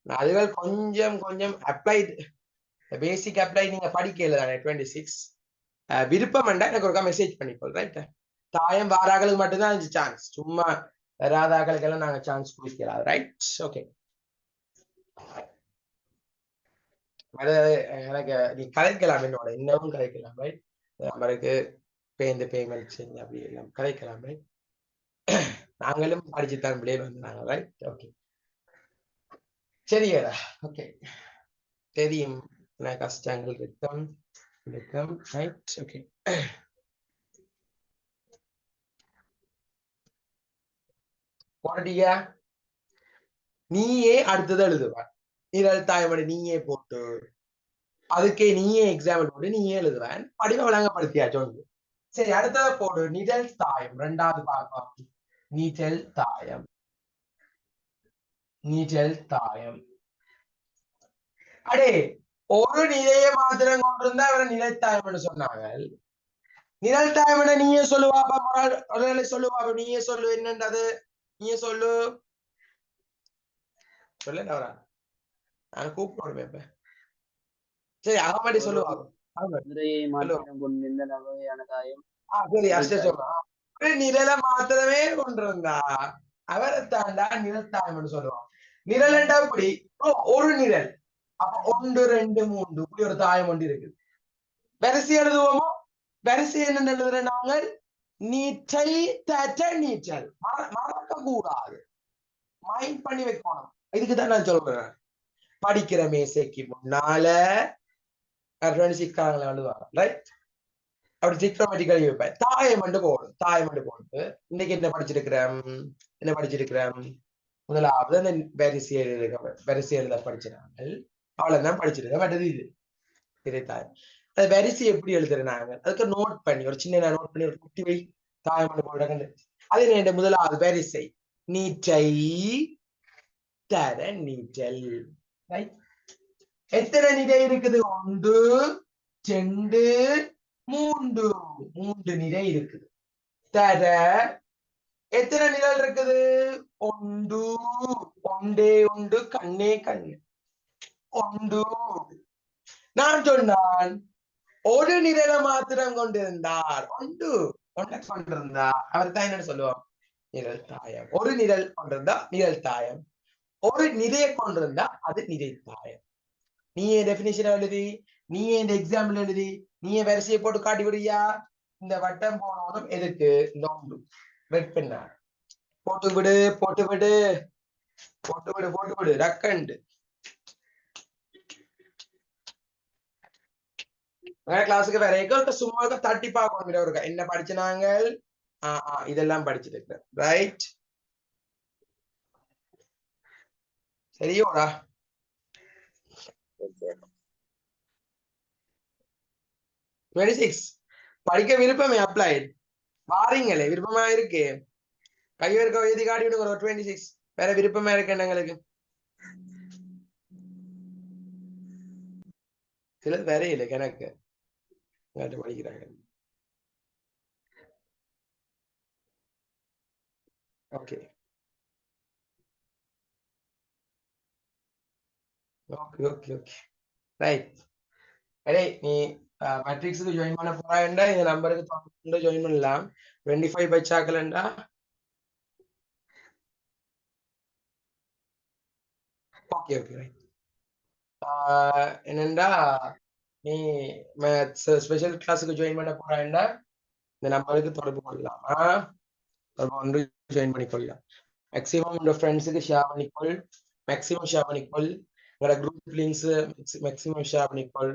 அதுகள் கொஞ்சம் அப்ளைடு, பேசிக் அப்ளை நீங்க படிக்கல தானே 26. விருப்பம் வேண்டாம் எனக்கு ஒருக்கா மெசேஜ் பண்ணிக்கொள். ரைட்? தாயம் வாராக்களுக்கு மட்டும்தான் சான்ஸ், சும்மா வராதாக்களுக்கெல்லாம் நாங்க சான்ஸ் கொடுக்கிறாது. ரைட்? ஓகே. எனக்கு நீ கதைக்கலாம், என்னோட இன்னமும் கதைக்கலாம். ரைட்? நம்மளுக்கு பேமெண்ட் செஞ்சு அப்படி எல்லாம் கதைக்கலாம். ரைட்? நாங்களும் படிச்சுத்தான் பிள்ளைய வந்தாங்க. ரைட்? ஓகே, சரியா? ஓகே, தெரியும் கஷ்டங்கள் இருக்கும். ரைட்? ஓகே. போட்டியா? நீயே அடுத்தது எழுதுவார். நிரல் தாயமடி நீயே போட்டு அதுக்கே நீயே எக்ஸாம்பிள் போட்டு நீயே எழுதுவேன். படிவ விளங்கப்படுத்தியா சொல்லு. சரி, அடுத்ததை போடு. நிழல் தாயம் 2வது பார்க்கலாம். நீச்சல் தாயம். அடே, ஒரு நிலைய மாத்திரம் கொண்டிருந்தா அவரை நிலைத்தாயம் சொன்னாங்க. நிழல் தாயம் நீயே சொல்லுவாப்பா, சொல்லுவாப்பா, நீயே சொல்லு. என்னன்றது நீயே சொல்லு. சொல்லவரா? நான் கூப்பிடுவேன் இப்ப. சரி, அகமடி சொல்லுவாங்க. சரி, அஷ்ட சொல்றான். நிழல மாத்திரமே கொண்டிருந்தா அவரை தாண்டா நிழல் சொல்லுவான். நிழல் என்றா இப்படி ஒரு நிழல், அப்ப 1 2 3 இப்படி ஒரு தாயம் ஒன்று இருக்குது. வரிசை எழுதுவோமோ? வரிசை என்ன எழுதுற நாங்கள்? நீச்சல். மறக்க கூடாது, மைண்ட் பண்ணி வைக்கணும். இதுக்குதான் நான் சொல்றேன். படிக்கிற மேசைக்கு முன்னால 26 எழுதுவாங்க. ரைட்? அப்படி சிக்ரோமேட்டிக் எழுதி வைப்பேன். தாயம் போட்டு இன்னைக்கு என்ன படிச்சிருக்கிறேன்? முதலாவது அந்த வரிசை எழுத படிச்சிருக்காங்க. அவ்வளவுதான் படிச்சிருக்கேன். மற்றது இது தாயம். அது வரிசை எப்படி எழுதுறாங்க அதுக்கு நோட் பண்ணி, ஒரு சின்ன நோட் பண்ணி ஒரு குட்டி வை தாயம் போட்டு. அது என்ன? முதலாவது வரிசை நீச்சை தர நீச்சல். எத்தனை நிலை இருக்குது? 1 2 3 நிலை இருக்குது. தர எத்தனை நிழல் இருக்குது? 1 கண்ணே 1. நான் சொன்னான் ஒரு நிரலை மாத்திரம் கொண்டிருந்தார் ஒன்றை கொண்டிருந்தார் அவர் தான் என்ன சொல்லுவோம் நிரல் தாயம். ஒரு நிரல் கொண்டிருந்தா நிரல் தாயம், ஒரு நிறைய கொண்டிருந்தா அது நிறை தாயம். நீ என் டெபினிஷன் எழுதி, நீ இந்த எக்ஸாம்பிள் எழுதி, நீ வரிசையை போட்டு காட்டி விடுறியா? இந்த வட்டம் போனோம் எதுக்கு? இந்த ஒன்று வெட் பண்ண போட்டு விடு போட்டு விடு போட்டு விடு போட்டு விடு ரக்கண்டு. கிளாஸுக்கு வேற எங்க சும்மா தட்டி பார்க்கணும் இருக்கா என்ன படிச்சு நாங்கள் இதெல்லாம் படிச்சுட்டு இருக்கிறேன். ரைட், சரியோடா? படிக்க விருப்பமே அப்ளைட் வாரீங்களே, விருப்பமா இருக்கு கையெழுக்க எழுதி காட்டி விடுங்க. 26 வேற விருப்பமா இருக்கு எங்களுக்கு. சிலது வேற இல்லை எனக்கு படிக்கிறாங்க. Okay okay okay okay right. அடே நீ மேட்ரிக்ஸுக்கு ஜாயின் பண்ண போறாண்டா இந்த நம்பருக்கு தொடர்ந்து ஜாயின் பண்ணலாம். 25 பச்சாக்கலண்டா ஓகே ஓகே ரைட். என்னண்டா நீ ஸ்பெஷல் கிளாஸுக்கு ஜாயின் பண்ண போறாண்டா இந்த நம்பருக்கு தொடர்பு கொள்ளலாம். தொடர்பு ஜாயின் பண்ணிக்கொள்ளலாம். மேக்ஸிமம் உங்க ஃப்ரெண்ட்ஸுக்கு ஷேர் பண்ணிக்கொள், மேக்ஸிமம் ஷேர் பண்ணிக்கொள். உங்களோட குரூப் லிங்க்ஸ் மேக்ஸிமம் ஷேர் பண்ணிக்கொள்.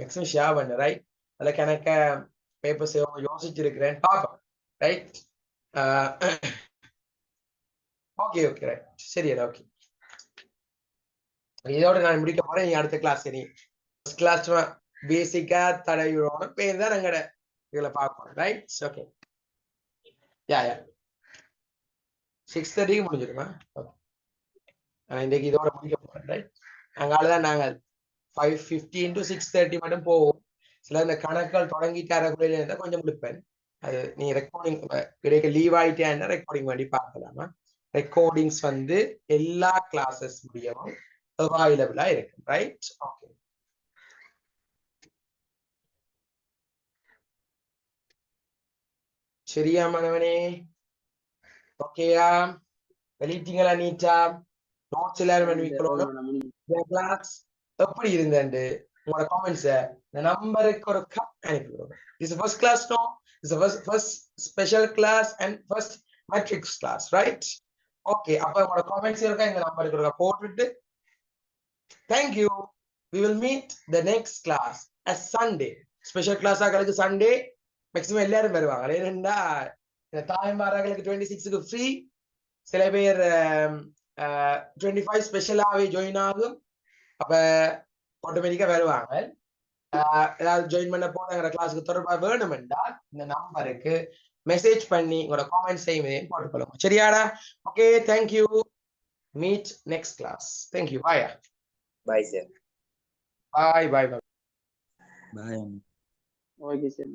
மேக்ஸிமம் ஷேர் பண்ணு ரைட். அதில் கணக்க பேப்பர்ஸ் யோசிச்சிருக்கிறேன் பார்ப்போம். ரைட், ஓகே ஓகே ரைட், சரி ஓகே. இதோட நான் முடிக்க போறேன். நீ அடுத்த கிளாஸ் சரி ஃபர்ஸ்ட் கிளாஸ் பேசிக்கா தடவிடுவோம் பேர் தான் எங்கட இதுல பார்ப்போம். Right, okay. யா 6:30 முடிஞ்சிருமா? நான் இன்றைக்கு இதோட முடிக்க போறேன். ரைட், அங்காலதான் நாங்கள் 5:15 to 6:30 மட்டும் போவோம். சில இந்த கணக்குகள் தொடங்கிட்டு அரைக்குறையில இருந்தால் கொஞ்சம் முடிப்பேன். அது நீ ரெக்கார்டிங் கிடைக்க லீவ் ஆயிட்டேன்னா ரெக்கார்டிங் வேண்டி பார்க்கலாமா? ரெக்கார்டிங்ஸ் வந்து எல்லா கிளாஸஸ் முடியவும் அவைலபிளா இருக்கு. Right, okay. சரியா மாணவனே? ஓகேயா? வெளியிட்டீங்களா நீட்டா? நோட்ஸ் எல்லாரும் அனுப்பிக்கணும். கிளாஸ் எப்படி இருந்தேன் உங்களோட காமெண்ட்ஸ இந்த நம்பருக்கு ஒரு கப் அனுப்பிவிடுங்க. This is first class, no? This is first special class and first matrix class, right? Okay, அப்ப உங்களோட காமெண்ட்ஸ் இருக்கா இந்த நம்பருக்கு ஒரு போட்டுட்டு thank you. We will meet the next class as Sunday. Special class ஆகளுக்கு Sunday maximum எல்லாரும் வருவாங்க. ஏனென்றா இந்த தாய்மார்களுக்கு 26க்கு ஃப்ரீ. சில பேர் 25 ஸ்பெஷலாவே ஜாயின் ஆகும். அப்ப ஆட்டோமேட்டிக்கா வருவாங்க. ஏதாவது ஜாயின் பண்ண போறாங்க கிளாஸுக்கு தொடர்பாக வேணும் என்றால் இந்த நம்பருக்கு மெசேஜ் பண்ணி உங்களோட காமெண்ட் செய்வதையும் போட்டுக்கொள்ளுங்க. சரியாடா? Okay, thank you. Meet next class. Thank you. பாயா. Bye sir. Bye bye bye. Bye. Okay sir.